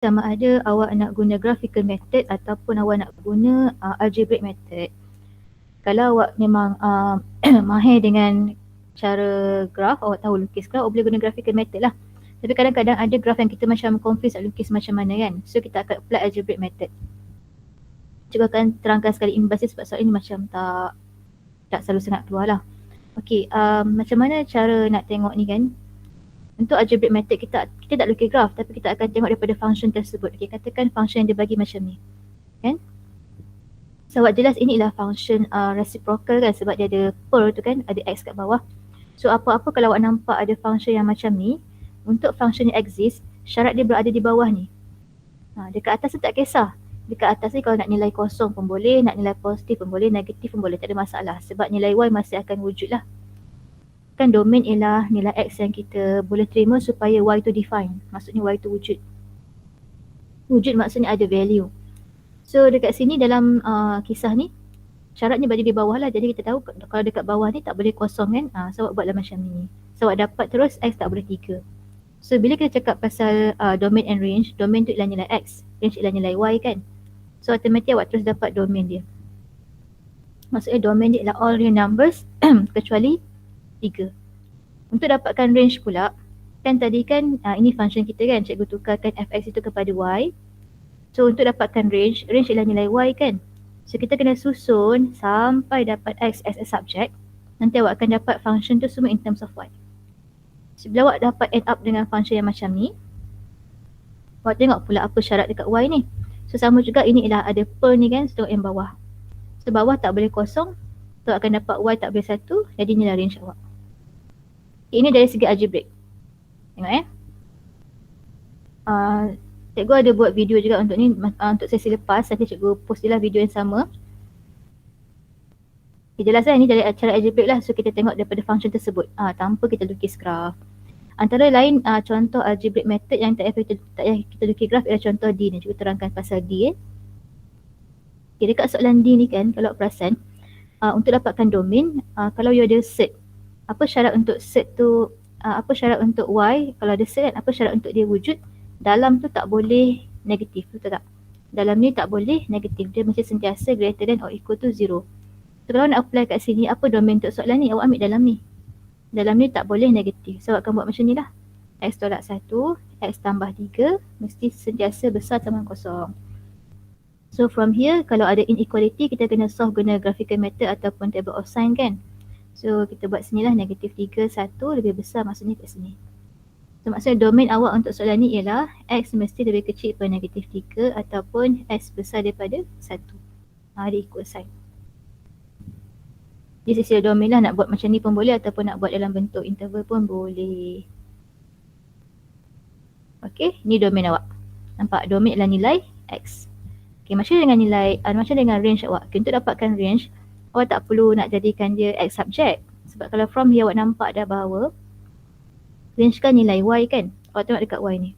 sama ada awak nak guna graphical method ataupun awak nak guna algebraic method. Kalau awak memang mahir dengan cara graph, awak tahu lukis graph, awak boleh guna graphical method lah. Tapi kadang-kadang ada graph yang kita macam confuse nak lukis macam mana kan. So kita akan apply algebraic method. Cuba akan terangkan sekali imbas sebab soal ini macam tak selalu sangat keluar lah. Okey, macam mana cara nak tengok ni kan. Untuk algebraic method kita tak lukis graph tapi kita akan tengok daripada function tersebut. Okey, katakan function yang dia bagi macam ni. Kan? So awak jelas ini ialah function reciprocal kan sebab dia ada per tu kan, ada x kat bawah. So apa-apa kalau awak nampak ada function yang macam ni, untuk function yang exist, syarat dia berada di bawah ni. Dekat atas tu tak kisah. Dekat atas ni kalau nak nilai kosong pun boleh, nak nilai positif pun boleh, negatif pun boleh, tak ada masalah. Sebab nilai y masih akan wujud lah. Kan domain ialah nilai x yang kita boleh terima supaya y tu define. Maksudnya y tu wujud. Wujud maksudnya ada value. So dekat sini dalam kisah ni, syaratnya berada di bawah lah. Jadi kita tahu kalau dekat bawah ni tak boleh kosong kan. So awak buatlah macam ni. So awak dapat terus x tak boleh 3. So bila kita cakap pasal domain and range, domain tu ialah nilai x, range ialah nilai y kan. So automatik awak terus dapat domain dia. Maksudnya domain dia ialah all real numbers kecuali 3. Untuk dapatkan range pula, kan tadi kan ini function kita kan, cikgu tukarkan fx itu kepada y. So untuk dapatkan range ialah nilai y kan. So kita kena susun sampai dapat x as a subject. Nanti awak akan dapat function tu semua in terms of y. So bila awak dapat end up dengan function yang macam ni, awak tengok pula apa syarat dekat y ni. So sama juga ini ialah ada per ni kan, so yang bawah. So bawah tak boleh kosong, so akan dapat y tak boleh 1, jadi inilah range awak. Ini dari segi algebraic. Tengok cikgu ada buat video juga untuk ni, untuk sesi lepas, nanti cikgu post je lah video yang sama. Jelas lah ini dari cara algebraic lah, so kita tengok daripada function tersebut tanpa kita lukis graph. Antara lain contoh algebraic method yang tak payah kita lukis graph ialah contoh D ni. Cikgu terangkan pasal D. Okay, dekat soalan D ni kan, kalau perasan, untuk dapatkan domain, kalau you ada set, apa syarat untuk set tu, apa syarat untuk Y, kalau ada set kan, apa syarat untuk dia wujud, dalam tu tak boleh negatif, betul tak? Dalam ni tak boleh negatif, dia mesti sentiasa greater than or equal to 0. So kalau nak apply kat sini, apa domain untuk soalan ni, awak ambil dalam ni. Dalam ni tak boleh negatif. So awak akan buat macam ni lah. X tolak 1, X tambah 3 mesti sentiasa besar sama 0. So from here kalau ada inequality kita kena solve guna graphical method ataupun table of sign kan. So kita buat sini lah negatif 3, 1 lebih besar maksudnya kat sini. So maksudnya domain awak untuk soalan ni ialah X mesti lebih kecil daripada negatif 3 ataupun X besar daripada 1. Ada equal sign. Di sisi domain lah, nak buat macam ni pun boleh ataupun nak buat dalam bentuk interval pun boleh. Okey, ni domain awak. Nampak domain adalah nilai X. Okey, macam dengan nilai, macam dengan range awak. Okay, untuk dapatkan range, awak tak perlu nak jadikan dia X subject. Sebab kalau from here awak nampak dah bahawa range kan nilai Y kan. Awak tengok dekat Y ni.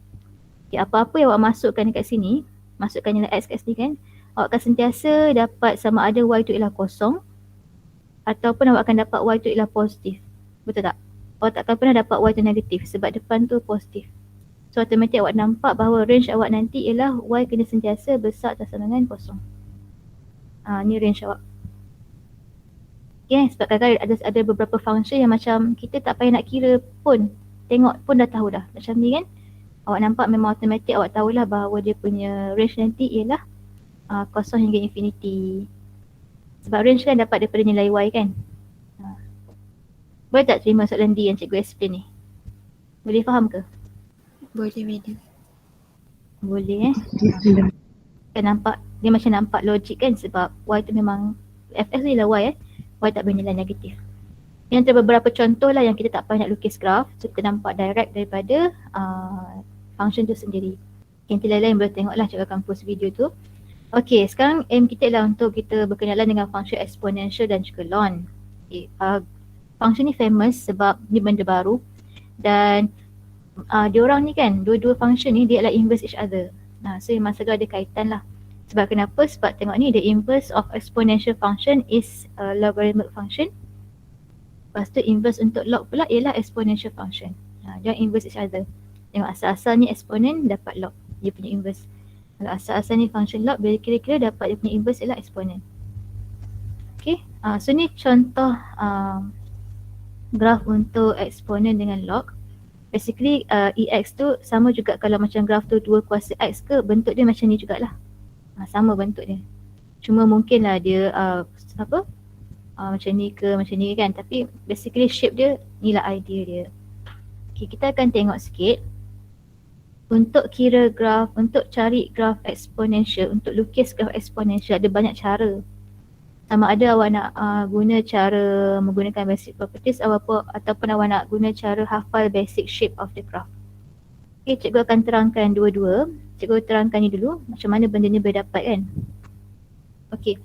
Okay, apa-apa yang awak masukkan dekat sini, masukkan nilai X kat sini kan, awak akan sentiasa dapat sama ada Y tu ialah kosong ataupun awak akan dapat Y tu ialah positif. Betul tak? Awak takkan pernah dapat Y tu negatif sebab depan tu positif. So automatik awak nampak bahawa range awak nanti ialah Y kena sentiasa besar atau sama dengan kosong. Ni range awak. Okay, sebab kadang-kadang ada beberapa function yang macam kita tak payah nak kira pun, tengok pun dah tahu dah. Macam ni kan, awak nampak memang automatik awak tahulah bahawa dia punya range nanti ialah kosong hingga infinity. Sebab range kan dapat daripada nilai Y kan. Boleh tak terima soalan D yang cikgu explain ni? Boleh faham ke? Boleh, madam. Boleh Kan nampak, dia macam nampak logik kan sebab Y tu memang, Fx ni lah Y Y tak boleh nilai negatif. Yang ada beberapa contoh lah yang kita tak payah nak lukis graph. So kita nampak direct daripada function tu sendiri. Yang lain-lain boleh tengok lah, cikgu akan post video tu. Okey, sekarang aim kita ialah untuk kita berkenalan dengan function exponential dan juga ln. Okay, function ni famous sebab ni benda baru dan diorang ni kan, dua-dua function ni dia adalah inverse each other. So memang segala ada kaitan lah. Sebab kenapa? Sebab tengok ni, the inverse of exponential function is a logarithmic function. Lepas tu inverse untuk log pula ialah exponential function. Dia inverse each other. Tengok asal-asalnya exponent dapat log. dia punya inverse. Kalau asal-asal ni function log, bila kira-kira dapat dia punya inverse ialah eksponen. Okay, so ni contoh graf untuk eksponen dengan log. Basically EX tu sama juga kalau macam graf tu 2 kuasa X ke, bentuk dia macam ni jugalah. Sama bentuk dia. Cuma mungkin lah dia macam ni ke macam ni kan, tapi basically shape dia ni lah idea dia. Okay, kita akan tengok sikit. Untuk kira graf, untuk cari graf eksponensial, untuk lukis graf eksponensial ada banyak cara. Sama ada awak nak guna cara menggunakan basic properties ataupun awak nak guna cara hafal basic shape of the graph. Okay, cikgu akan terangkan dua-dua. Cikgu terangkan ni dulu, macam mana benda ni boleh dapat kan. Okay,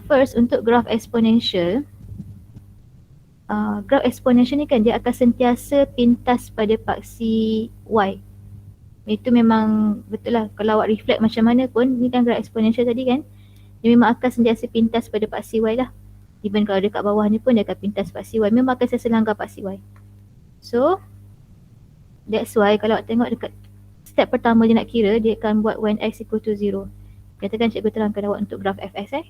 first untuk graph eksponensial. Graph eksponensial ni kan dia akan sentiasa pintas pada paksi Y. Itu memang betul lah, kalau awak reflect macam mana pun, ni kan graph eksponensial tadi kan, dia memang akan sentiasa pintas pada paksi Y lah. Even kalau dekat bawah ni pun dia akan pintas paksi Y, memang akan sentiasa langgar paksi Y. So that's why kalau awak tengok dekat step pertama dia nak kira, dia akan buat when X equal to 0. Katakan cikgu terangkan awak untuk graf Fx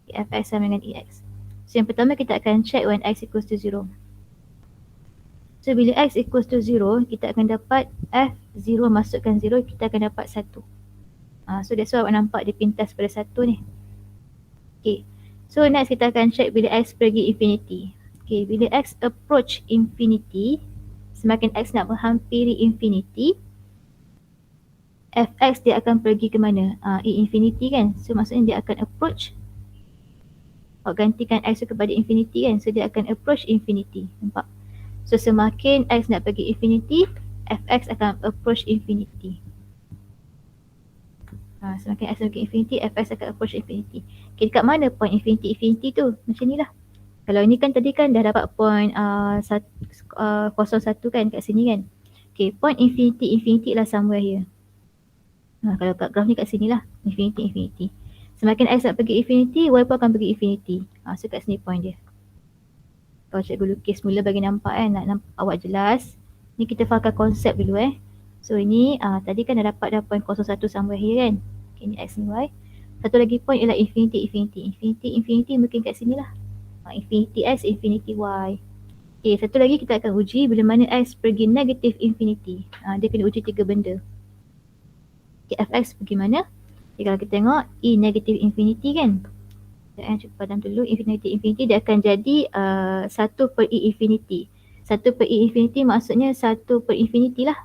Fx sama dengan Ex. So yang pertama kita akan check when X equals to 0. So bila X equals to 0, kita akan dapat F0 masukkan 0, kita akan dapat 1. So that's why awak nampak dia pintas pada 1 ni. Okay, so next kita akan check bila X pergi infinity. Okay, bila X approach infinity, semakin X nak menghampiri infinity, Fx dia akan pergi ke mana? Infinity kan, so maksudnya dia akan approach. Awak gantikan X kepada infinity kan, so dia akan approach infinity. Nampak? So semakin X nak pergi infinity, Fx akan approach infinity. Semakin X pergi infinity, Fx akan approach infinity. Okay, dekat mana point infinity tu? Macam ni lah. Kalau ni kan tadi kan dah dapat point 01 kan kat sini kan. Okay, point infinity lah somewhere here. Kalau kat graf ni kat sini lah, infinity. Semakin X nak pergi infinity, Y pun akan pergi infinity. So kat sini point dia. Kalau cikgu lukis mula bagi nampak kan, nak nampak awak jelas. Ni kita fahamkan konsep dulu So ini tadi kan dah dapat dah point 01 somewhere here kan. Okay, ni X ni Y. Satu lagi point ialah infinity mungkin kat sini lah. Infinity X, infinity Y. Okay, satu lagi kita akan uji bila mana X pergi negative infinity. Dia kena uji 3 benda. Okay, Fx pergi mana? Okay, kalau kita tengok E negative infinity kan. Cuba padam dulu, infinity dia akan jadi 1 per E infinity. 1 per E infinity maksudnya 1 per infinity lah.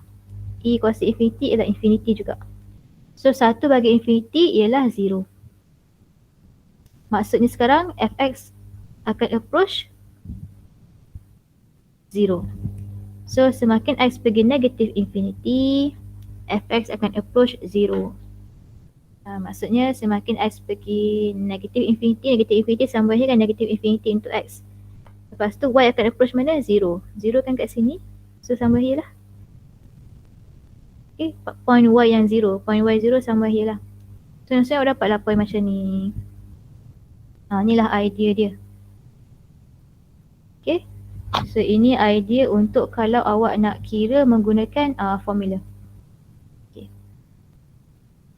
E kuasa infinity ialah infinity juga. So 1 bagi infinity ialah 0. Maksudnya sekarang Fx akan approach 0. So semakin X pergi negative infinity, Fx akan approach 0. Maksudnya semakin X pergi negative infinity sama kan negative infinity into X. Lepas tu Y akan approach mana? 0. 0 kan kat sini. So sama here lah. Okay, point Y yang 0. Point Y 0 sama here lah. So maksudnya awak dapatlah point macam ni. Inilah idea dia. Okay. So ini idea untuk kalau awak nak kira menggunakan formula.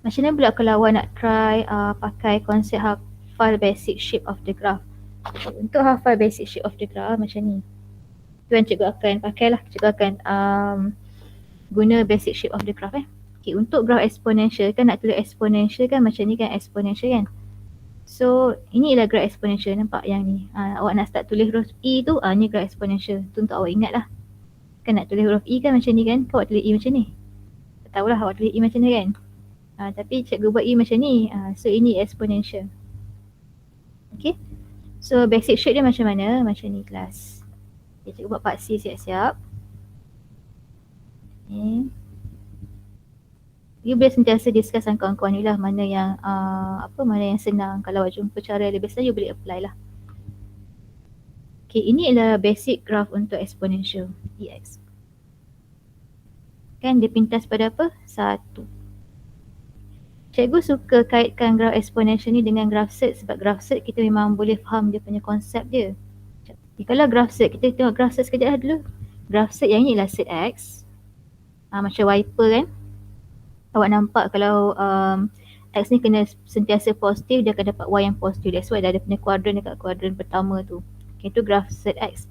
Macam mana pula kalau awak nak try pakai konsep hafal basic shape of the graph. Untuk hafal basic shape of the graph macam ni. Tu yang cikgu akan pakai lah. Cikgu akan guna basic shape of the graph Okay, untuk graph exponential kan nak tulis exponential kan macam ni kan exponential kan. So ini ialah graph exponential, nampak yang ni. Awak nak start tulis huruf E tu, ni graph exponential. Tu untuk awak ingat lah. Kan nak tulis huruf E kan macam ni kan. Kau awak tulis E macam ni. Tak tahulah awak tulis E macam ni kan. Tapi cikgu buat E macam ni. So ini exponential. Okay. So basic shape dia macam mana? Macam ni kelas. Okay, cikgu buat part C siap-siap. Okay. You boleh sentiasa discuss dengan kawan-kawan ni lah mana yang mana yang senang. Kalau awak jumpa cara yang lebih senang, you boleh apply lah. Okay, ini adalah basic graph untuk exponential EX. Kan dia pintas pada apa? 1. Cikgu suka kaitkan graf exponential ni dengan graf surd sebab graf surd kita memang boleh faham dia punya konsep dia. Kalau graf surd, kita tengok graf surd sekejap lah dulu. Graf surd yang ni ialah surd X. Macam wiper kan. Awak nampak kalau X ni kena sentiasa positif, dia akan dapat Y yang positif. That's why dia ada punya kuadran dekat kuadran pertama tu. Okay, itu graf ZX.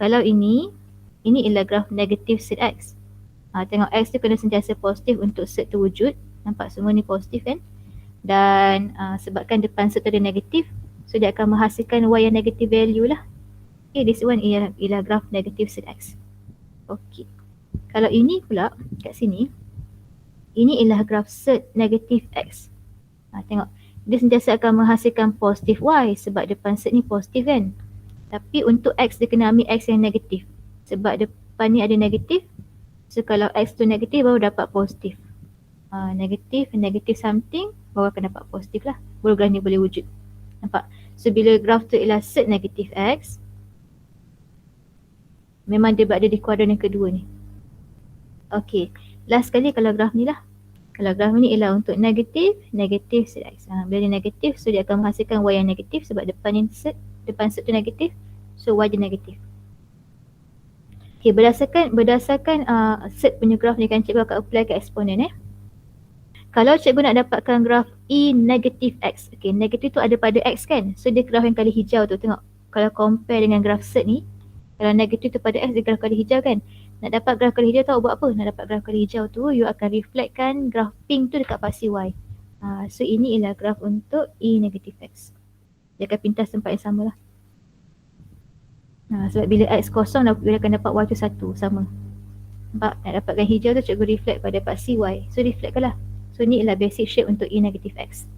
Kalau ini ialah graf negatif ZX. Tengok X tu kena sentiasa positif untuk set tu wujud. Nampak semua ni positif kan? Dan sebabkan depan set tu ada negatif, so dia akan menghasilkan Y yang negatif value lah. Okay, this one ialah graf negatif ZX. Okay. Kalau ini pula kat sini, ini ialah graf set negatif X. Tengok, dia sentiasa akan menghasilkan positif Y sebab depan set ni positif kan. Tapi untuk X dia kena ambil X yang negatif. Sebab depan ni ada negatif. So kalau X tu negatif baru dapat positif. Negatif something baru akan dapat positif lah. Baru graf ni boleh wujud. Nampak? So bila graf tu ialah set negatif X, memang dia berada di kuadran yang kedua ni. Okay, last sekali kalau graf ni lah. Kalau graf ni ialah untuk negatif set X. Bila dia negatif, so dia akan menghasilkan Y yang negatif sebab depan set tu negatif. So Y dia negatif. Okay, berdasarkan set punya graf ni kan cikgu akan apply ke eksponen Kalau cikgu nak dapatkan graf E negatif X. Okay, negatif tu ada pada X kan. So dia graf yang kali hijau tu. Tengok, kalau compare dengan graf set ni, kalau negatif tu pada X, dia graf kali hijau kan. Nak dapat graf kali hijau tahu buat apa? Nak dapat graf kali hijau tu, you akan reflectkan graf pink tu dekat paksi Y. So ini ialah graf untuk E negatif X. Dia akan pintas tempat yang sama lah. Sebab bila X kosong, dia akan dapat Y tu 1, sama. Nampak? Nak dapatkan hijau tu, cikgu reflect pada paksi Y. So reflect lah. So ni ialah basic shape untuk E negatif X.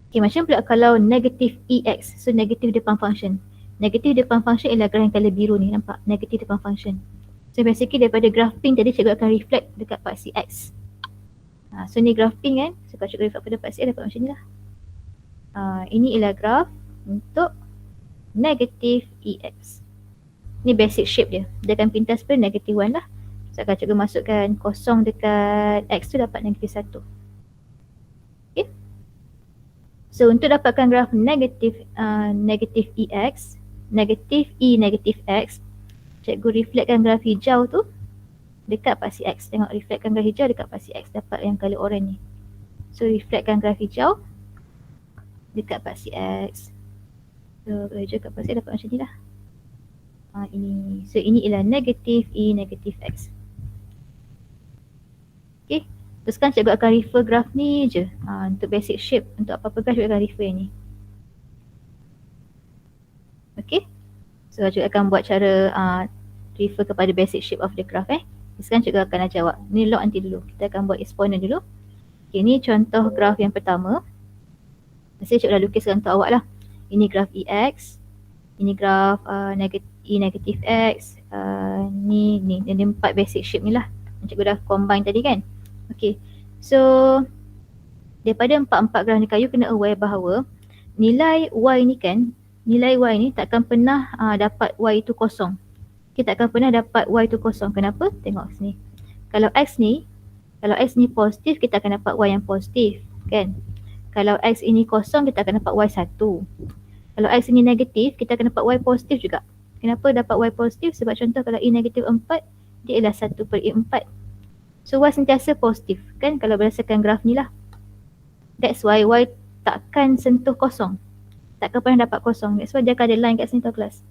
Okay, macam pula kalau negatif EX. So negatif depan function. Negatif depan function ialah graf yang colour biru ni, nampak? Negatif depan function. So basically daripada graf pink tadi cikgu akan reflect dekat paksi X. So ni graf pink kan. So kalau cikgu reflect pada paksi X dapat macam ni lah. Ini ialah graf untuk negatif EX. Ni basic shape dia. Dia akan pintas pada negatif 1 lah. So kalau cikgu masukkan kosong dekat X tu dapat negatif 1. Okay. So untuk dapatkan graf negatif EX, negatif E negatif X, cikgu reflectkan graf hijau tu dekat paksi X. Tengok, reflectkan graf hijau dekat paksi X, dapat yang colour orange ni. So reflectkan graf hijau dekat paksi X. So graf hijau dekat paksi X dapat macam ni lah. Ini. So ini ialah negatif E negatif X. Okay. Terus kan cikgu akan refer graf ni je. Untuk basic shape, untuk apa-apa graf cikgu akan refer yang ni. Okay. So cikgu akan buat cara refer kepada basic shape of the graph Sekarang cikgu akan ajar awak. Ni log nanti dulu. Kita akan buat exponent dulu. Okay, ni contoh graf yang pertama. Mesti cikgu dah lukiskan untuk awak lah. Ini graf EX. Ini graf E negatif X. Ni 4 basic shape ni lah. Cikgu dah combine tadi kan. Okay. So daripada 4 graf ni kayu kena aware bahawa nilai Y ni kan, nilai Y ni takkan pernah dapat Y itu kosong. Kita takkan pernah dapat Y itu kosong. Kenapa? Tengok sini. Kalau X ni positif, kita akan dapat Y yang positif. Kan? Kalau X ini kosong, kita akan dapat Y 1. Kalau X ini negatif, kita akan dapat Y positif juga. Kenapa dapat Y positif? Sebab contoh kalau E negatif 4, dia ialah 1/4. So Y sentiasa positif. Kan? Kalau berdasarkan graf ni lah. That's why Y takkan sentuh kosong. Takkan pernah dapat kosong. That's why dia akan ada line kat sini tau kelas.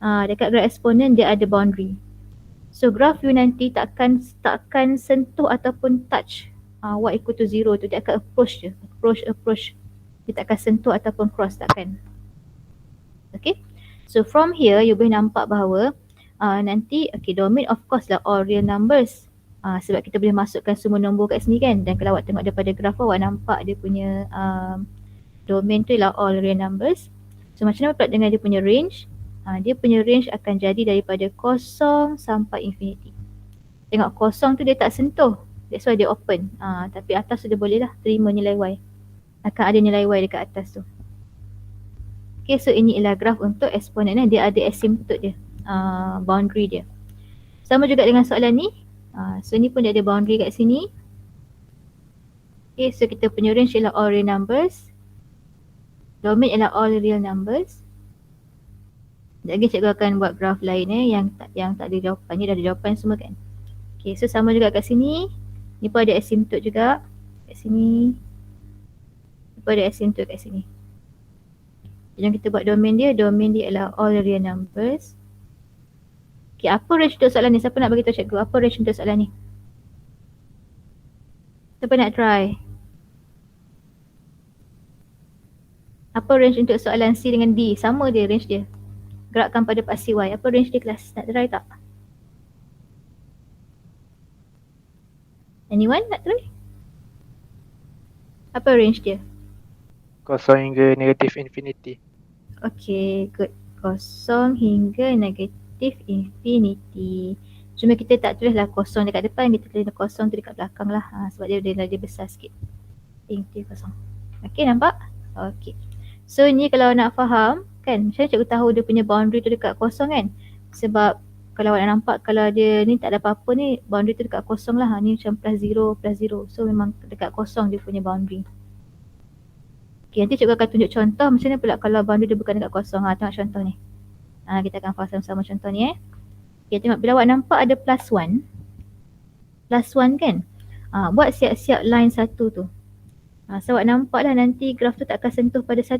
Dekat graf eksponen dia ada boundary. So graf you nanti takkan sentuh ataupun touch Y equal to 0 tu. Dia akan approach je. Approach. Dia takkan sentuh ataupun cross, takkan. Okay. So from here you boleh nampak bahawa nanti domain of course lah all real numbers. Sebab kita boleh masukkan semua nombor kat sini kan. Dan kalau awak tengok daripada graf awak nampak dia punya domain tu ialah all real numbers. So macam mana pula dengan dia punya range? Dia punya range akan jadi daripada 0 sampai infinity. Tengok 0 tu dia tak sentuh. That's why dia open. Tapi atas tu dia boleh lah terima nilai Y. Akan ada nilai Y dekat atas tu. Okay, so ini ialah graf untuk eksponen. Dia ada asymptote dia. Boundary dia. Sama juga dengan soalan ni. So ni pun dia ada boundary kat sini. Okay, so kita punya range ialah all real numbers. Domain ialah all real numbers. Sekejap lagi cikgu akan buat graf lain yang tak ada jawapan. Ni dah ada jawapan semua kan. Okay, so sama juga kat sini. Ni pun ada asymptote juga kat sini. Ni pun ada asymptote kat sini. Jom kita buat domain dia. Domain dia adalah all real numbers. Okay, apa range untuk soalan ni? Siapa nak beritahu cikgu? Apa range untuk soalan ni? Siapa nak try? Apa range untuk soalan C dengan D? Sama dia range dia. Gerakkan pada paksi Y. Apa range dia kelas? Nak try tak? Anyone nak try? Apa range dia? Kosong hingga negatif infinity. Okay, good. Kosong hingga negatif infinity. Cuma kita tak tulislah kosong dekat depan, kita tulis kosong tu dekat belakang lah. Sebab dia besar sikit. Infinity kosong. Okay, nampak? Okay. So ni kalau nak faham kan, macam mana cikgu tahu dia punya boundary tu dekat kosong kan? Sebab kalau awak nak nampak kalau dia ni tak ada apa-apa ni, boundary tu dekat kosong lah. Ni macam plus 0, plus 0. So memang dekat kosong dia punya boundary. Okay, nanti cikgu akan tunjuk contoh macam mana pula kalau boundary dia bukan dekat kosong. Tengok contoh ni. Kita akan faham sama-sama contoh ni Okay, tengok bila awak nampak ada plus 1. Plus 1 kan? Buat siap-siap line 1 tu. So awak nampak lah nanti graf tu tak akan sentuh pada 1.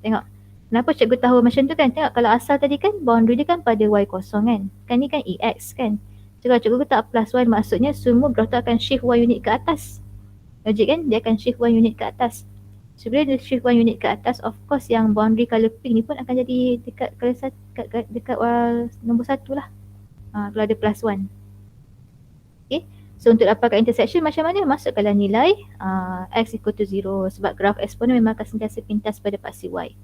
Tengok. Kenapa cikgu tahu macam tu kan? Tengok kalau asal tadi kan boundary dia kan pada y kosong kan? Kan ni kan EX kan? So kalau cikgu tak plus 1 maksudnya semua graf tu akan shift y unit ke atas. Logik kan? Dia akan shift y unit ke atas. So bila dia shift y unit ke atas, of course yang boundary colour pink ni pun akan jadi dekat dekat nombor 1 lah. Kalau ada plus 1. Okay. So untuk dapatkan intersection macam mana? Masukkanlah nilai x equal to 0 sebab graf eksponen memang akan sentiasa pintas pada paksi y.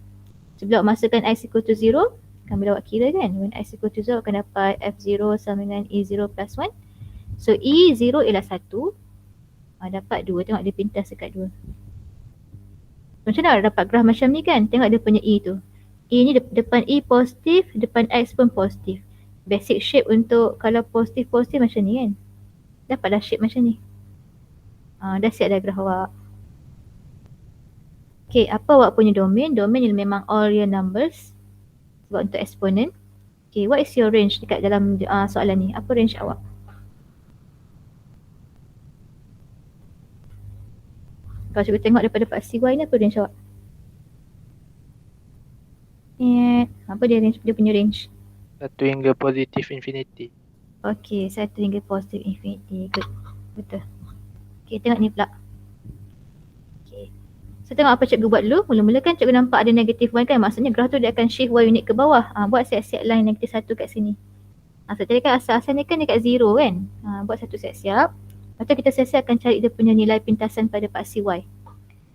So bila awak masukkan x equal to 0, kan bila awak kira kan, when x equal to 0 akan dapat f0 sama dengan e0 plus 1. So e0 ialah 1, dapat 2, tengok dia pintas dekat 2. Macam mana dapat graf macam ni kan? Tengok dia punya e tu. E ni depan e positif, depan x pun positif. Basic shape untuk kalau positif-positif macam ni kan. Dapatlah shape macam ni. Dah siap dah graf awak. Okay, apa awak punya domain? Domain ni memang all real numbers. Sebab untuk eksponen. Okay, what is your range dekat dalam soalan ni? Apa range awak? Kalau cikgu tengok daripada paksi y ni, apa range awak? Apa dia range? Dia punya range? 1 hingga positif infinity. Okay, 1 hingga positif infinity. Good. Betul. Okay, tengok ni pula. Okay. So tengok apa cikgu buat dulu. Mula-mula kan cikgu nampak ada negatif 1 kan. Maksudnya graf tu dia akan shift y unit ke bawah. Buat siap-siap line negatif 1 kat sini. So tadi kan asal-asal ni kan dekat 0 kan. Buat satu siap-siap. Lepas tu kita siap-siap akan cari dia punya nilai pintasan pada paksi y.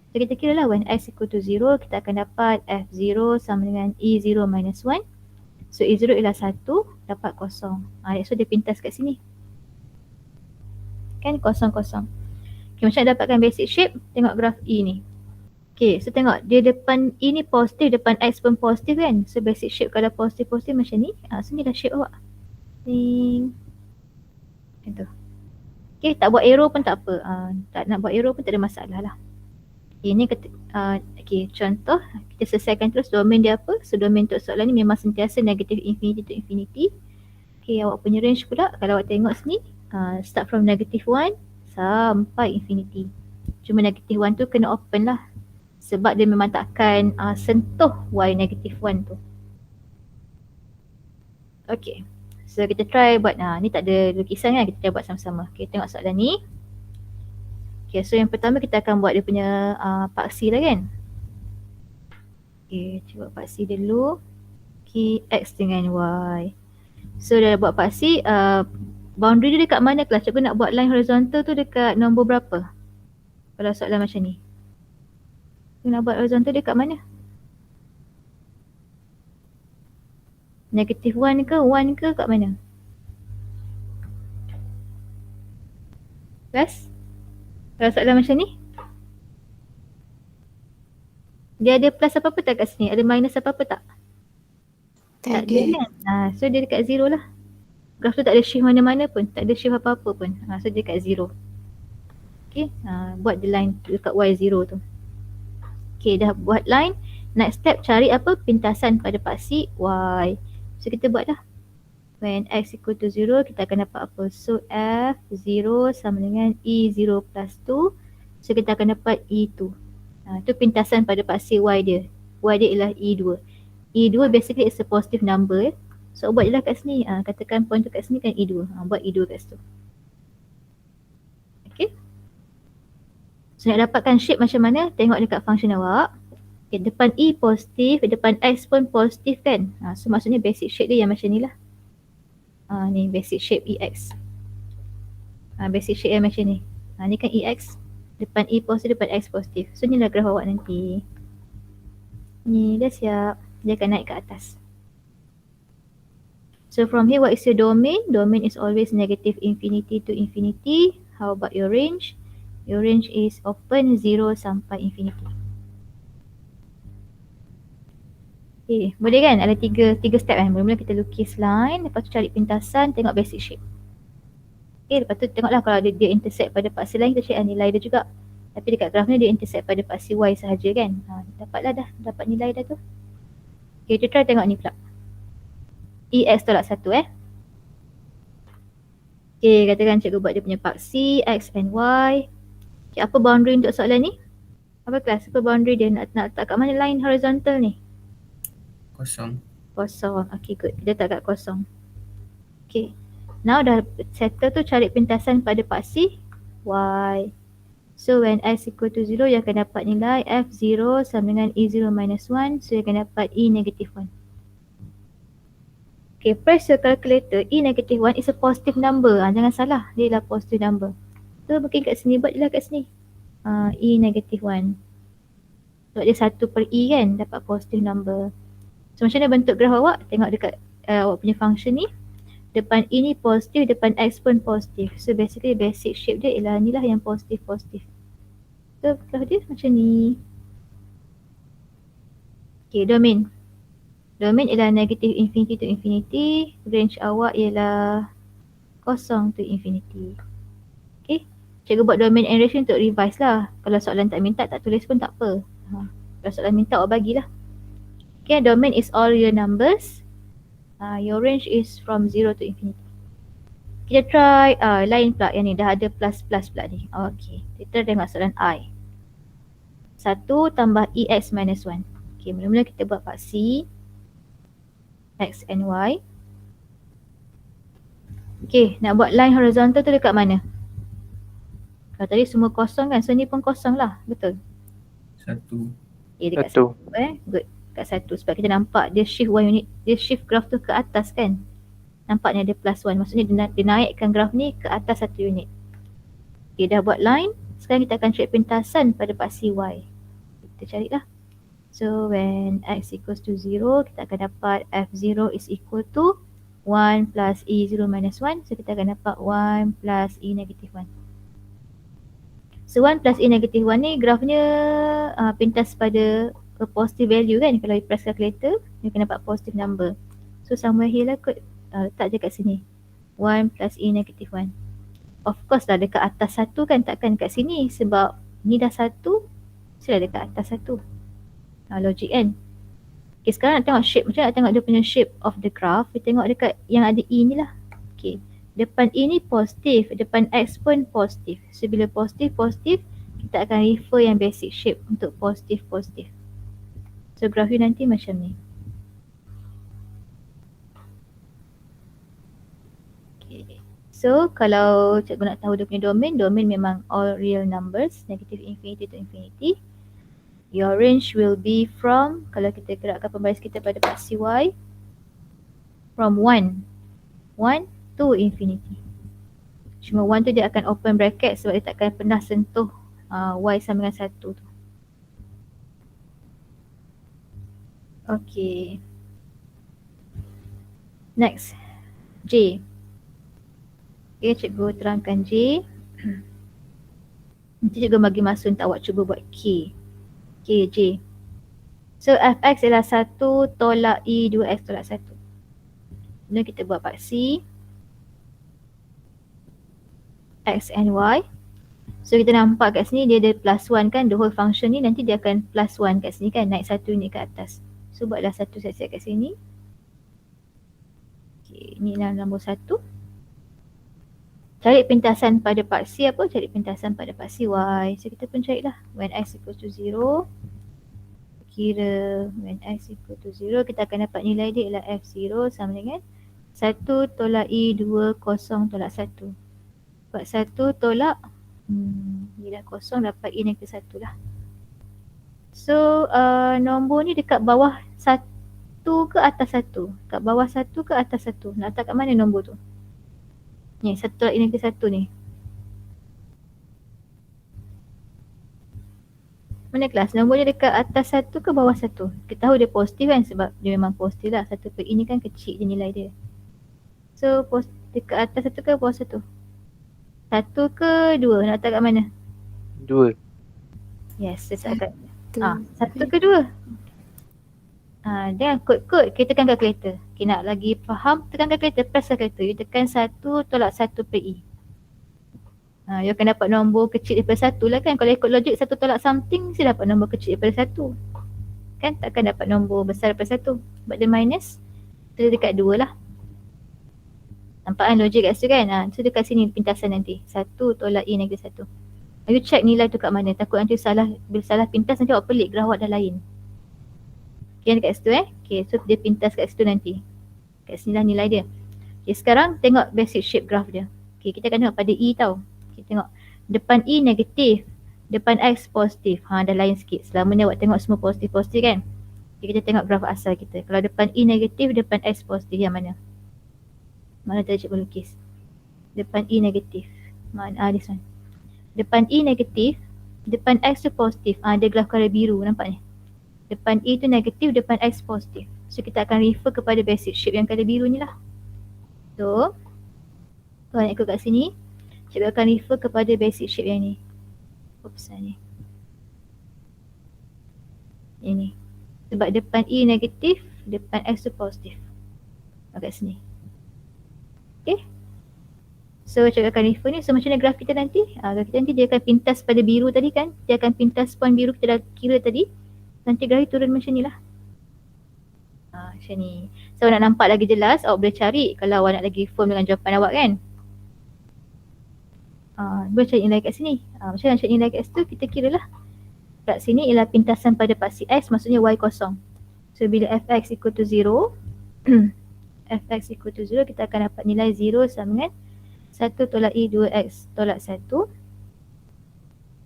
So kita kira lah when x equal to 0, kita akan dapat f0 sama dengan e0 minus 1. So e0 ialah 1, dapat kosong. So dia pintas kat sini. Kan kosong-kosong. Okay, macam nak dapatkan basic shape, tengok graf e ni. Okay, so tengok dia depan e ni positif, depan x pun positif kan. So basic shape kalau positif-positif macam ni. So ni dah shape awak. Macam tu. Okay, tak buat arrow pun tak apa. Tak nak buat arrow pun tak ada masalah lah. Ini okay, contoh kita selesaikan terus domain dia apa. So domain untuk soalan ni memang sentiasa negatif infinity to infinity. Okay, awak punya range pula kalau awak tengok sini, start from negative 1 sampai infinity. Cuma negative 1 tu kena open lah. Sebab dia memang takkan sentuh y negative 1 tu. Okay, so kita try buat, ni tak ada lukisan kan, kita try buat sama-sama. Okay, tengok soalan ni. Okay, so yang pertama kita akan buat dia punya paksi lah kan. Okay, cuba paksi dulu. Okay, x dengan y. So dah buat paksi, boundary dia dekat mana kelas? Cikgu nak buat line horizontal tu dekat nombor berapa? Kalau soalan macam ni. Cikgu nak buat horizontal dekat mana? Negative 1 ke 1 ke kat mana? Kelas? Kalau soalan macam ni, dia ada plus apa-apa tak kat sini? Ada minus apa-apa tak? Tak ada kan? So dia dekat 0 lah. Graf tu tak ada shift mana-mana pun. Tak ada shift apa-apa pun. So dia dekat 0. Okay, buat the line dekat y0 tu. Okay, dah buat line. Next step cari apa? Pintasan pada paksi y. So kita buat dah. when x equal to 0, kita akan dapat apa? So F0 sama dengan E0 plus 2. So kita akan dapat E2. Itu pintasan pada paksi Y dia. Y dia ialah E2. E2 basically is a positive number. So buat je lah kat sini. Katakan point tu kat sini kan E2. Buat E2 kat situ. Okay. So nak dapatkan shape macam mana? Tengok dekat function awak. Okay, depan E positif, depan X pun positif kan. So maksudnya basic shape dia yang macam ni lah. Ni basic shape EX. Basic shape yang macam ni. Ni kan EX. Depan E positif, depan X positif. So ni lah graf awak nanti. Ni dah siap. Dia akan naik ke atas. So from here, what is your domain? Domain is always negative infinity to infinity. How about your range? Your range is open 0 sampai infinity. Okay, boleh kan? Ada tiga step kan. Mula-mula kita lukis line, lepas tu cari pintasan, tengok basic shape. Okay, lepas tu tengoklah kalau dia intersect pada paksi lain, kita cari nilai dia juga. Tapi dekat graf ni dia intersect pada paksi Y sahaja kan. Dapatlah dah, dapat nilai dah tu. Okay, kita try tengok ni pula. EX tolak 1 Okay, katakan cikgu buat dia punya paksi X and Y. Okay, apa boundary untuk soalan ni? Apa kelas? Apa boundary dia? Nak letak kat mana line horizontal ni? Kosong. Kosong. Okay, good. Kita letak kat kosong. Okay. Now dah settle tu, cari pintasan pada paksi Y. So when X equal to 0, you akan dapat nilai F0 sama dengan E0 minus 1. So you akan dapat E negative 1. Okay, press your calculator. E negative 1 is a positive number. Jangan salah, dia ialah positive number. So mungkin kat sini, buat je lah kat sini. E negative 1. Sebab dia 1 per E kan, dapat positive number. So macam mana bentuk graf awak? Tengok dekat awak punya function ni. Depan E ni positif, depan X pun positif. So basically basic shape dia ialah ni lah yang positif-positif. So graf dia macam ni. Okay, domain. Domain ialah negative infinity to infinity. Range awak ialah kosong to infinity. Okay, cikgu buat domain and range untuk revise lah. Kalau soalan tak minta, tak tulis pun tak apa. Kalau soalan minta, awak bagilah. Okay, domain is all real numbers. Your range is from 0 to infinity. Kita try lain pula yang ni, dah ada plus pula ni. Okay, kita tengok soalan I. 1 tambah EX minus 1. Okay, mula-mula kita buat paksi X and Y. Okay, nak buat line horizontal tu dekat mana? Kalau tadi semua kosong kan, so ni pun kosong lah, betul? 1. Okay, dekat 1. 1 good. Dekat 1 sebab kita nampak dia shift Y unit, dia shift graf tu ke atas kan. Nampaknya dia plus 1, maksudnya dia naikkan graf ni ke atas 1 unit. Okay, dah buat line. Sekarang kita akan cari pintasan pada paksi Y. Kita carilah. So when X equals to 0, kita akan dapat F0 is equal to 1 plus E0 minus 1. So kita akan dapat 1 plus E negative 1. So 1 plus E negative 1 ni grafnya pintas pada a positive value kan. Kalau you press calculator, you akan dapat positive number. So somewhere here lah kot, letak je kat sini 1 plus E negative 1. Of course lah dekat atas 1 kan, takkan kat sini sebab ni dah 1, sila dekat atas 1. Logik kan. Okay, sekarang nak tengok shape. Macam nak tengok dia punya shape of the graph, kita tengok dekat yang ada E ni lah. Okay, depan E ni positif, depan X pun positif. So bila positif, kita akan refer yang basic shape untuk positif. So graph you nanti macam ni. Okay, so kalau cikgu nak tahu dia punya domain memang all real numbers, negative infinity to infinity. Your range will be from, kalau kita gerakkan pembaris kita pada paksi Y, from 1 to infinity. Cuma 1 tu dia akan open bracket sebab dia takkan pernah sentuh Y sama dengan 1 tu. Okay. Next, J. Okay, cikgu terangkan J. Nanti cikgu bagi masa untuk awak cuba buat K. Okay, J. So Fx ialah 1 tolak E 2x tolak 1. Kemudian kita buat paksi X and Y. So kita nampak kat sini dia ada plus 1 kan, the whole function ni nanti dia akan plus 1 kat sini kan, naik 1 unit ke atas. So buatlah satu siap-siap kat sini. Okay, ni nombor 1. Cari pintasan pada paksi apa? Cari pintasan pada paksi Y. So kita pun carilah. When X equal to 0, kira when X equal to 0, kita akan dapat nilai dia ialah F0 sama dengan 1 tolak I, 2, kosong tolak 1. Buat 1 tolak, ni dah kosong, dapat I negatif 1 lah. So nombor ni dekat bawah 1 ke atas 1? Kat bawah 1 ke atas 1? Nak letak kat mana nombor tu? Ni 1 tolak I negatif 1 ni. Mana kelas? Nombor dia dekat atas 1 ke bawah 1? Kita tahu dia positif kan, sebab dia memang positif lah. 1 per I ni kan kecil je nilai dia. So dekat atas 1 ke bawah 1? 1 ke 2? Nak letak kat mana? 2. Yes, letak kat 1 1. ke 2? Dengan kod-kod kita tekan kalkulator. Okay, nak lagi faham, tekan kalkulator, press kalkulator. You tekan 1 tolak 1 per I. You akan dapat nombor kecil daripada 1 lah kan. Kalau ikut logik 1 tolak something, mesti dapat nombor kecil daripada 1. Kan takkan dapat nombor besar daripada 1. Sebab dia minus, kita dekat 2 lah. Nampak kan logik kat situ kan? So dekat sini pintasan nanti. 1 tolak I negatif 1. You check nilai tu kat mana. Takut nanti salah, bila salah pintas nanti awak pelik, graf awak dah lain. Okay, dekat situ Okay, so dia pintas kat situ nanti. Kat sini lah nilai dia. Okay, sekarang tengok basic shape graph dia. Okay, kita akan tengok pada I tau. Okay, tengok. Depan I negatif, depan X positif. Dah lain sikit. Selama ni awak tengok semua positif-positif kan. Okay, kita tengok graf asal kita. Kalau depan I negatif, depan X positif, yang mana? Mana tadi cikgu lukis? Depan I negatif. Mana? This one. Depan I negatif, depan X tu positif. Dia graf colour biru, nampak ni? Depan I tu negatif, depan X positif. So kita akan refer kepada basic shape yang colour biru ni lah. So, kalau nak ikut kat sini, cikgu akan refer kepada basic shape yang ni. Oops, ni. Ini. Sebab depan I negatif, depan X tu positif. Kat sini. Okay. So cikgu akan refer ni. So macam mana graf kita nanti? Graf kita nanti dia akan pintas pada biru tadi kan. Dia akan pintas point biru kita dah kira tadi. Nanti graf turun macam ni lah. Macam ni. So nak nampak lagi jelas, awak boleh cari kalau awak nak lagi form dengan jawapan awak kan. Boleh cari nilai kat sini. Macam mana cari nilai kat situ, kita kira lah. Kat sini ialah pintasan pada paksi X, maksudnya Y kosong. So bila Fx equal to 0, Fx equal to 0, kita akan dapat nilai 0 sama dengan 1 tolak I 2X tolak 1.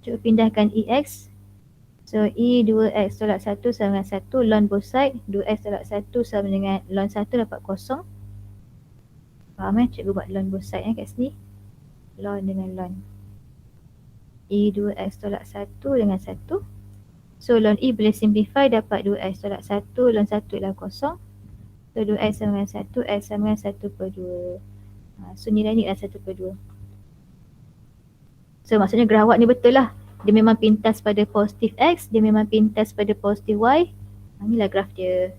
Cuba pindahkan EX. So I 2X tolak 1 sama dengan 1, ln both side. 2X tolak 1 sama dengan ln 1 dapat kosong. Faham cikgu buat ln both side kat sini. Ln dengan ln. I 2X tolak 1 dengan 1. So ln I boleh simplify, dapat 2X tolak 1, ln 1 ialah kosong. So 2X sama dengan 1, X sama dengan 1 per 2. So nilai ni adalah 1 per 2. So maksudnya graf awak ni betul lah. Dia memang pintas pada positif X, dia memang pintas pada positif Y. Inilah graf dia.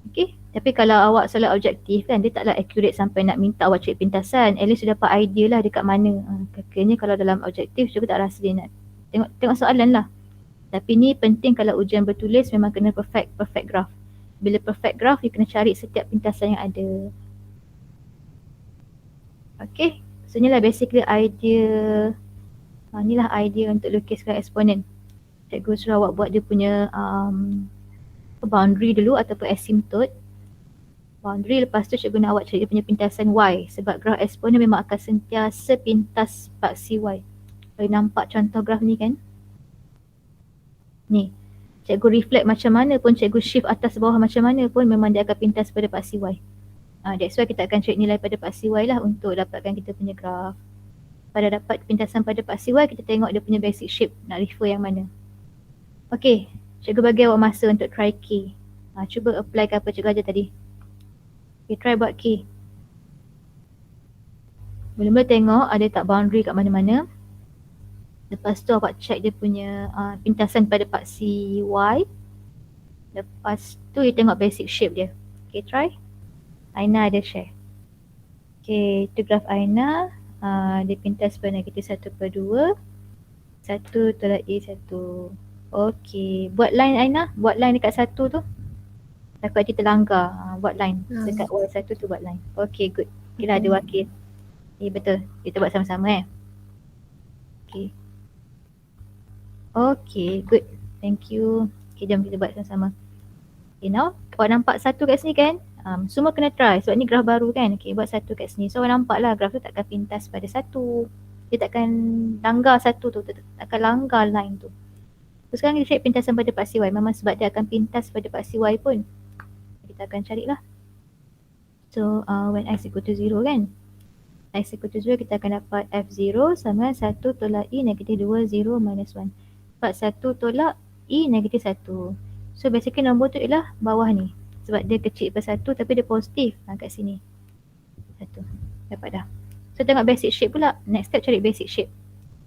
Okay, tapi kalau awak solat objektif kan, dia taklah accurate sampai nak minta awak cek pintasan. At least dia dapat idea lah dekat mana. Kakaknya kalau dalam objektif juga tak rasa dia nak tengok soalan lah. Tapi ni penting kalau ujian bertulis memang kena perfect graph. Bila perfect graph, dia kena cari setiap pintasan yang ada. Okay, so inilah basically idea. Inilah idea untuk lukiskan eksponen. Cikgu suruh awak buat dia punya boundary dulu ataupun asymptote. Boundary, lepas tu cikgu nak awak cari dia punya pintasan Y. Sebab graf eksponen memang akan sentiasa pintas paksi Y. Boleh nampak contoh graf ni kan? Ni. Cikgu reflect macam mana pun, cikgu shift atas bawah macam mana pun, memang dia akan pintas pada paksi Y. That's why kita akan cari nilai pada paksi Y lah untuk dapatkan kita punya graf. Pada dapat pintasan pada paksi Y, kita tengok dia punya basic shape, nak refer yang mana. Okay, cikgu bagi awak masa untuk try K. Cuba apply ke apa cikgu ajar tadi. Okay, try buat K. Mula-mula tengok ada tak boundary kat mana-mana. Lepas tu awak check dia punya pintasan pada paksi Y. Lepas tu you tengok basic shape dia. Okay, try. Aina ada share. Okay, itu graf Aina. Dia pintas pada negatif 1 per 2. 1 tolak I 1. Okay, buat line Aina. Buat line dekat 1 tu. Takut dia terlanggar buat line. Dekat Y1 tu buat line. Okay, good. Kira ada wakil. Betul. Kita buat sama-sama Okay. Okay, good. Thank you. Okay, jom kita buat sama-sama. Okay, now awak nampak satu kat sini kan? Semua kena try sebab ni graf baru kan. Okay, buat satu kat sini. So awak nampak lah graf tu takkan pintas pada satu. Dia takkan langgar satu tu. Takkan langgar line tu. So sekarang kita cari pintasan pada paksi Y. Memang sebab dia akan pintas pada paksi Y pun. Kita akan carilah. So when x equal to 0 kan. X equal to 0 kita akan dapat F0 sama 1 tolak E negatif 2 0 minus 1. Dapat 1 tolak E negatif 1. So basically nombor tu ialah bawah ni. Sebab dia kecil daripada 1 tapi dia positif kat sini. 1. Dapat dah. So tengok basic shape pula. Next step cari basic shape.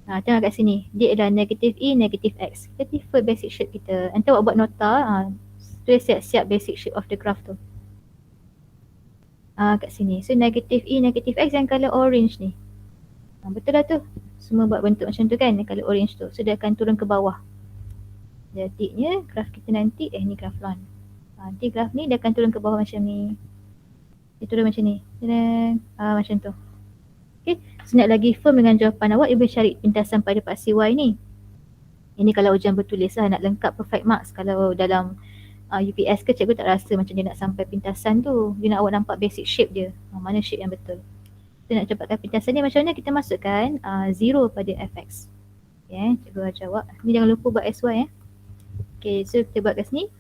Tengok kat sini. Dia adalah negatif E negatif X. Kita defer basic shape kita. Nanti awak buat nota. Tulis siap-siap basic shape of the graph tu. Kat sini. So negatif E negatif X yang colour orange ni. Betul lah tu. Semua buat bentuk macam tu kan. Colour orange tu. So dia akan turun ke bawah. Jadinya graf kita nanti ni graf lawn. Nanti graf ni dia akan turun ke bawah macam ni. Dia turun macam ni. Macam tu. Okay. So nak lagi firm dengan jawapan awak, ibu cari pintasan pada paksi Y ni. Ini kalau ujian bertulis lah, nak lengkap perfect marks. Kalau dalam UPS ke cikgu tak rasa macam dia nak sampai pintasan tu. Dia nak awak nampak basic shape dia. Mana shape yang betul. Kita nak cepatkan pintasan ni macam mana kita masukkan 0 pada fx. Okay, cikgu ajar awak. Ni jangan lupa buat SY Okay, so kita buat kat sini.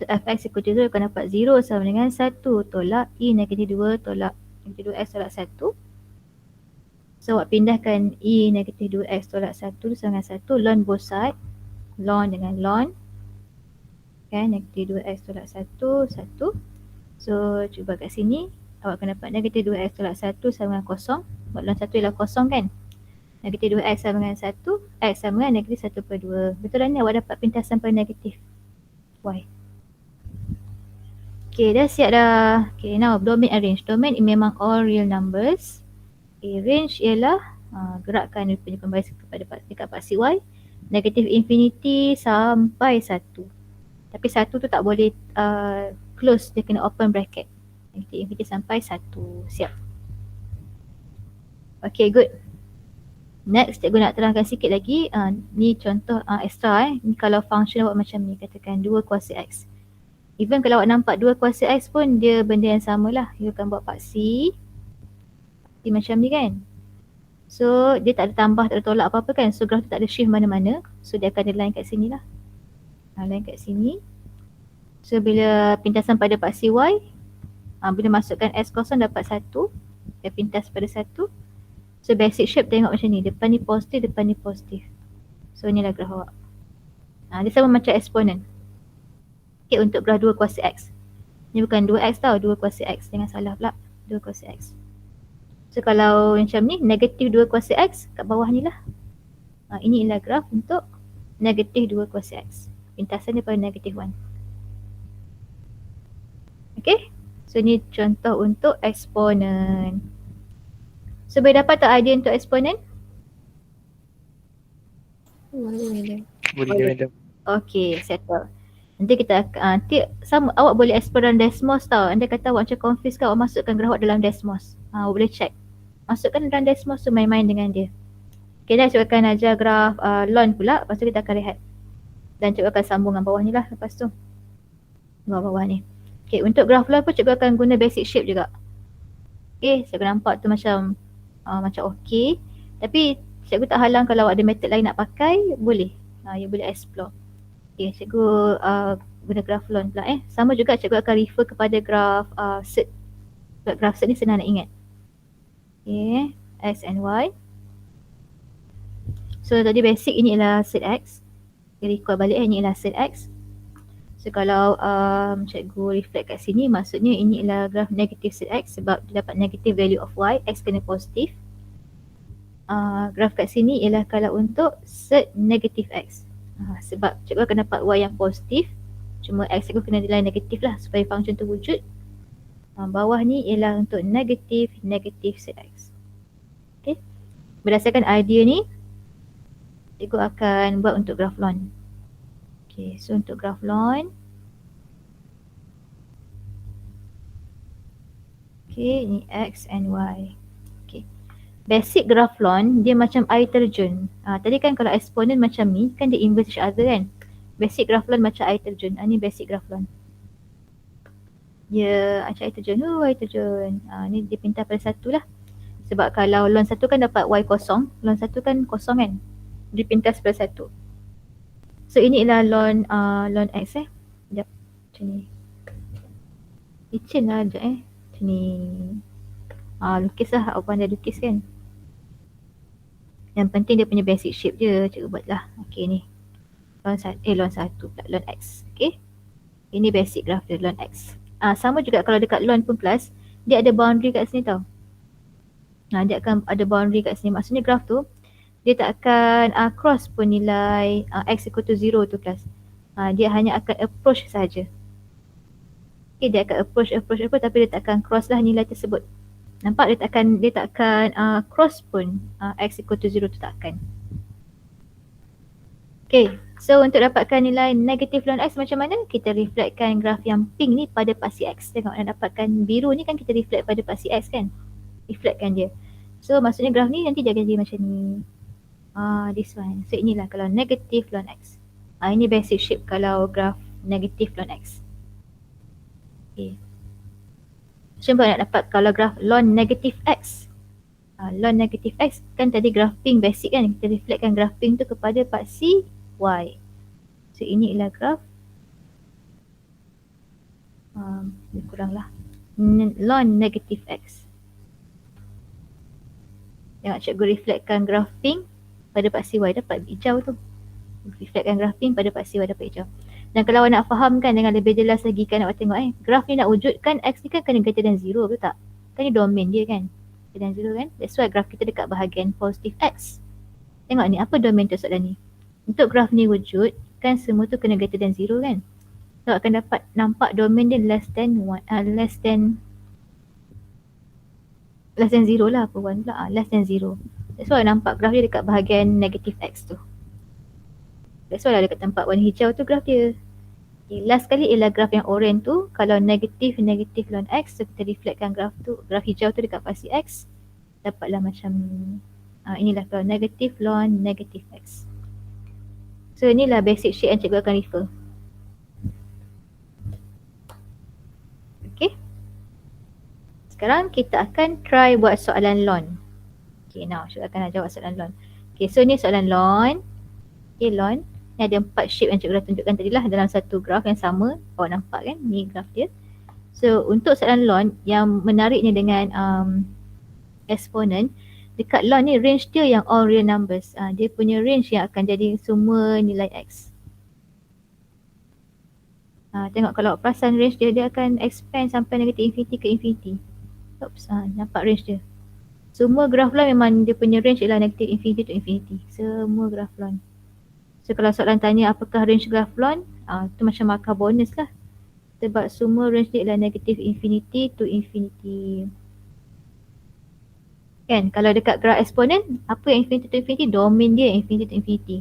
Fx equal to 0 akan dapat 0 sama dengan 1 tolak E negatif 2 tolak negatif 2x tolak 1. So awak pindahkan E negatif 2x tolak 1 sama dengan 1. Ln both side. Ln dengan ln. Kan, negatif 2x tolak 1, 1. So cuba kat sini. Awak akan dapat negatif 2x tolak 1 sama dengan kosong. Buat ln 1 ialah kosong kan. Negatif 2x sama dengan 1. X sama dengan negatif 1 per 2. Betul lah ni awak dapat pintasan pada negatif Y. Okay, dah siap dah. Okay, now domain and range. Domain memang all real numbers. Okay, range ialah gerakkan dia punya pembaris kepada dekat paksi Y. Negatif infinity sampai 1. Tapi 1 tu tak boleh close, dia kena open bracket. Negatif infinity sampai 1. Siap. Okay, good. Next, cikgu nak terangkan sikit lagi. Ni contoh extra Ni kalau function awak macam ni, katakan 2 kuasa X. Even kalau awak nampak 2 kuasa X pun dia benda yang sama lah. You akan buat paksi macam ni kan. So dia tak ada tambah, tak ada tolak apa-apa kan. So graf tu tak ada shift mana-mana. So dia akan ada line kat sini lah. Line kat sini. So bila pintasan pada paksi Y, bila masukkan S kosong dapat 1. Dia pintas pada 1. So basic shape tengok macam ni. Depan ni positif, depan ni positif. So inilah graf awak. Dia sama macam eksponen. Okay, untuk graf 2 kuasa X. Ni bukan 2X tau, 2 kuasa X. Jangan salah pula. 2 kuasa X. So kalau macam ni, negatif 2 kuasa X kat bawah ni lah. Ini ialah graf untuk negatif 2 kuasa X. Pintasan dia pada negatif 1. Okay. So ni contoh untuk eksponen. So boleh dapat tak idea untuk eksponen? Boleh. Boleh madam. Okay, settle. Nanti kita sama awak boleh explore dalam Desmos tau. Anda kata awak macam confused kan, awak masukkan graf awak dalam Desmos. Awak boleh check. Masukkan dalam Desmos tu, main-main dengan dia. Okay, dah cikgu akan ajar graf ln pula. Lepas tu kita akan rehat. Dan cikgu akan sambung dengan bawah ni lah lepas tu. Bawah ni. Okay, untuk graf ln pun cikgu akan guna basic shape juga. Okay, cikgu nampak tu macam okay. Tapi cikgu tak halang kalau awak ada method lain nak pakai, boleh. You boleh explore. Okay, cikgu guna graf ln pula Sama juga cikgu akan refer kepada graf set. Graf set ni senang nak ingat. Okay, X and Y. So tadi basic ini ialah set X. Recall balik ini ialah set X. So kalau cikgu reflect kat sini, maksudnya ini ialah graf negatif set X sebab dia dapat negative value of Y, X kena positif. Graf kat sini ialah kalau untuk set negatif X. Sebab cikgu akan dapat Y yang positif, cuma X cikgu kena nilai negatif lah supaya function tu wujud. Bawah ni ialah untuk negatif set X. Okay. Berdasarkan idea ni, cikgu akan buat untuk graf ln. Okay, so untuk graf ln, Okay, ni X and Y. Okay. Basic graph lawn dia macam air terjun. Tadi kan kalau exponent macam ni kan dia inverse each other kan. Basic graph lawn macam air terjun. Ni basic graph lawn. Dia macam air terjun. Air terjun. Ni dia pintar pada satu lah. Sebab kalau lawn satu kan dapat Y kosong, lawn satu kan kosong kan. Dia pintar pada satu. So inilah lawn X Sekejap. Macam ni. Licin lah sekejap Macam ni. Lukis lah. Awak pandai lukis kan. Yang penting dia punya basic shape je. Cikgu buat lah. Okay ni. Lawn satu pula. Lawn X. Okay. Ini basic graph dia. Lawn X. Sama juga kalau dekat lawn pun plus. Dia ada boundary kat sini tau. Dia akan ada boundary kat sini. Maksudnya graph tu. Dia tak akan cross pun nilai X equal to 0 tu plus. Dia hanya akan approach saja. Okay, dia akan approach tapi dia tak akan cross lah nilai tersebut. Nampak dia tak akan cross pun X equal to 0 tu tak akan. Okay, so untuk dapatkan nilai negatif lawn X macam mana? Kita reflectkan graf yang pink ni pada paksi X. Tengok yang dapatkan biru ni kan kita reflect pada paksi X kan. Reflectkan dia. So maksudnya graf ni nanti dia jadi macam ni. This one. So inilah kalau negatif lawn X. Ini basic shape kalau graf negatif lawn X. Okay. Cuba nak dapat kalau graf lawn negatif X. Lawn negatif X kan tadi graf pink basic kan. Kita reflectkan graf pink tu kepada paksi Y. So ini ialah graf lebih kurang lah lawn negatif X. Tengok cikgu reflectkan graf pink pada paksi Y dapat hijau tu. Reflectkan graf pink pada paksi Y dapat hijau. Dan kalau awak nak fahamkan dengan lebih jelas lagi kan awak tengok graf ni nak wujudkan X ni kan kena greater than 0 betul tak? Kan ni domain dia kan. Greater than 0 kan. That's why graf kita dekat bahagian positif X. Tengok ni apa domain tu soalan ni. Untuk graf ni wujud kan semua tu kena greater than 0 kan. So akan dapat nampak domain dia less than 0 lah apa 1 pula. Less than 0. That's why nampak graf dia dekat bahagian negatif X tu. That's why lah dekat tempat warna hijau tu graf dia. Okay, last kali ialah graf yang orange tu. Kalau negatif lawn X, so kita reflectkan graf hijau tu dekat paksi X. Dapatlah macam ni. Inilah kalau negatif lawn negatif X. So inilah basic shape yang cikgu akan refer. Okay. Sekarang kita akan try buat soalan lawn. Okay, now cikgu akan nak jawab soalan lawn. Okay, so ni soalan lawn. Okay, lawn. Ni ada 4 shape yang cikgu dah tunjukkan tadi lah dalam satu graf yang sama. Awak nampak kan? Ni graf dia. So untuk soalan lawn yang menariknya dengan exponent, dekat lawn ni range dia yang all real numbers. Dia punya range yang akan jadi semua nilai X. Tengok kalau awak perasan range dia akan expand sampai negatif infinity ke infinity. Oops, nampak range dia. Semua graf lawn memang dia punya range ialah negatif infinity to infinity. Semua graf lawn. So kalau soalan tanya apakah range graf lawn, tu macam markah bonus lah. Sebab semua range dia ialah negative infinity to infinity. Kan kalau dekat graf exponent, apa yang infinity to infinity? Domain dia infinity to infinity.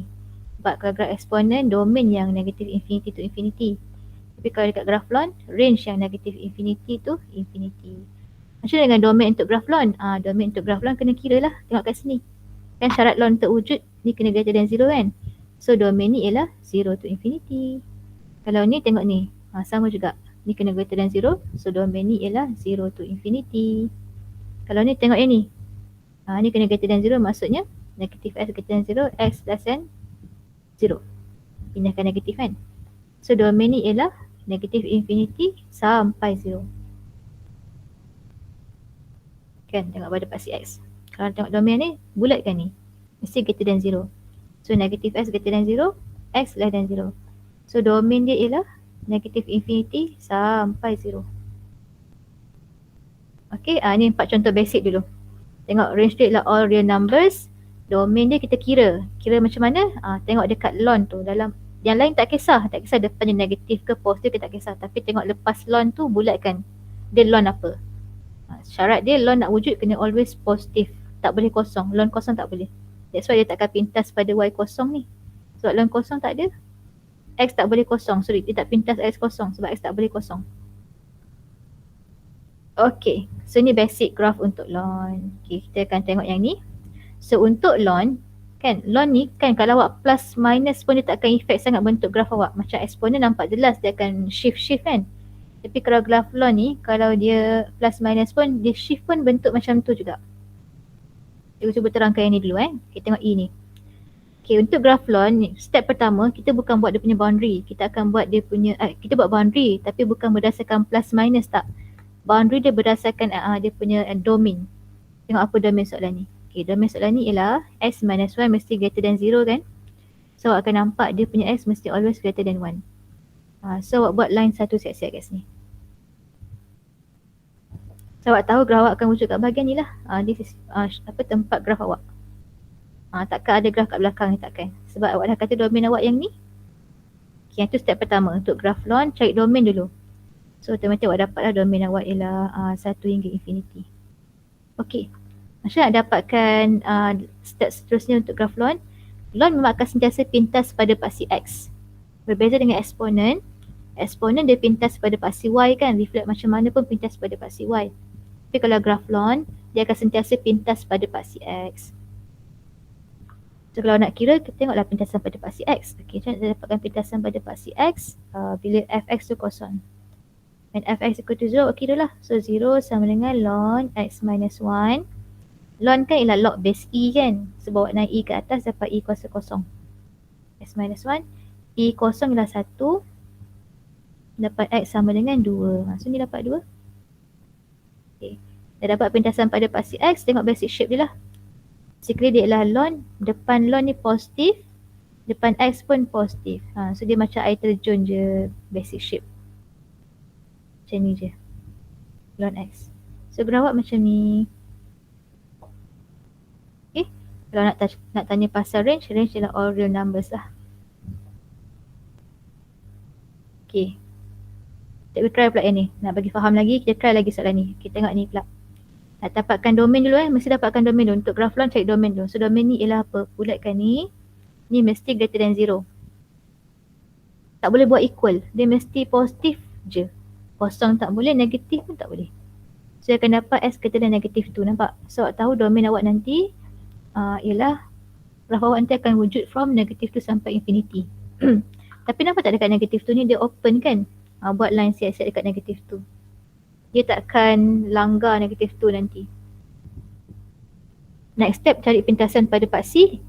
Sebab kalau graf exponent, domain yang negative infinity to infinity. Tapi kalau dekat graf lawn, range yang negative infinity to infinity. Macam mana dengan domain untuk graf lawn? Domain untuk graf lawn kena kira lah. Tengok kat sini. Kan syarat lawn terwujud, ni kena greater than 0 kan? So domain ni ialah 0 to infinity. Kalau ni tengok ni. Sama juga. Ni kena greater than 0. So domain ni ialah 0 to infinity. Kalau ni tengok yang ni. Ni kena greater than 0 maksudnya negatif X greater than 0, X less than 0. Pindahkan negatif kan. So domain ni ialah negatif infinity sampai 0. Kan tengok pada paksi X. Kalau tengok domain ni bulatkan ni. Mesti greater than 0. So negatif X greater than 0, X less than 0. So domain dia ialah negatif infinity sampai 0. Okay, ni 4 contoh basic dulu. Tengok range dia ialah all real numbers. Domain dia kita kira. Kira macam mana? Tengok dekat lawn tu. Dalam yang lain tak kisah depannya negatif ke positif ke tak kisah. Tapi tengok lepas lawn tu bulatkan. Dia lawn apa? Syarat dia lawn nak wujud kena always positif. Tak boleh kosong. Lawn kosong tak boleh. That's why dia takkan pintas pada Y kosong ni. Sebab lawn kosong tak ada. X tak boleh kosong. So dia tak pintas X kosong sebab X tak boleh kosong. Okay, so ni basic graph untuk loan. Okay, kita akan tengok yang ni. So untuk loan, kan loan ni kan kalau awak plus minus pun dia tak akan effect sangat bentuk graf awak. Macam eksponen nampak jelas dia akan shift kan. Tapi kalau graf loan ni, kalau dia plus minus pun dia shift pun bentuk macam tu juga. Kita cuba terangkan yang ni dulu Kita tengok E ni. Okay, untuk graf loan ni, step pertama kita bukan buat dia punya boundary. Kita akan buat dia punya, kita buat boundary tapi bukan berdasarkan plus minus tak. Boundary dia berdasarkan dia punya domain. Tengok apa domain soalan ni. Okay, domain soalan ni ialah x minus y mesti greater than 0 kan. So awak akan nampak dia punya x mesti always greater than 1. So awak buat line satu siap-siap kat sini. So awak tahu graf awak akan wujud kat bahagian ni lah. This is tempat graf awak. Takkan ada graf kat belakang ni, takkan. Sebab awak dah kata domain awak yang ni. Okay, yang tu step pertama. Untuk graf loan, cari domain dulu. So automatik awak dapatlah domain awak ialah 1 hingga infinity. Okay. Macam nak dapatkan step seterusnya untuk graf loan. Loan memang akan sentiasa pintas pada paksi X. Berbeza dengan eksponen. Eksponen dia pintas pada paksi Y kan. Reflect macam mana pun pintas pada paksi Y. Tapi kalau graf loan, dia akan sentiasa pintas pada paksi X. So kalau nak kira, kita tengoklah pintasan pada paksi X. Okay, macam nak dapatkan pintasan pada paksi X bila fx tu kosong. And fx equal to 0, kira lah. So 0 sama dengan ln x minus 1. Ln kan ialah log base E kan. So bawa naik E ke atas dapat E kuasa kosong. X minus 1. E kosong ialah 1. Dapat x sama dengan 2. So ni dapat 2. Okay. Dah dapat pintasan pada paksi X, tengok basic shape dia lah. Basically dia ialah ln, depan ln ni positif, depan X pun positif. So dia macam air terjun je basic shape. Macam ni je. Ln X. So graf awak macam ni. Okay. Kalau nak tanya pasal range ialah all real numbers lah. Okay. Kita try pula yang ni. Nak bagi faham lagi, kita try lagi soalan ni. Kita tengok ni pula. Nak dapatkan domain dulu mesti dapatkan domain dulu. Untuk graf loan cari domain dulu. So domain ni ialah apa? Bulatkan ni. Ni mesti greater than 0. Tak boleh buat equal. Dia mesti positif je. Kosong tak boleh, negatif pun tak boleh. So akan dapat S greater than negatif tu, nampak? So awak tahu domain awak nanti ialah graf awak nanti akan wujud from negatif tu sampai infinity. Tapi nampak tak dekat negatif tu ni dia open kan? Buat line siap-siap dekat negatif tu. Dia takkan langgar negatif tu nanti. Next step cari pintasan pada paksi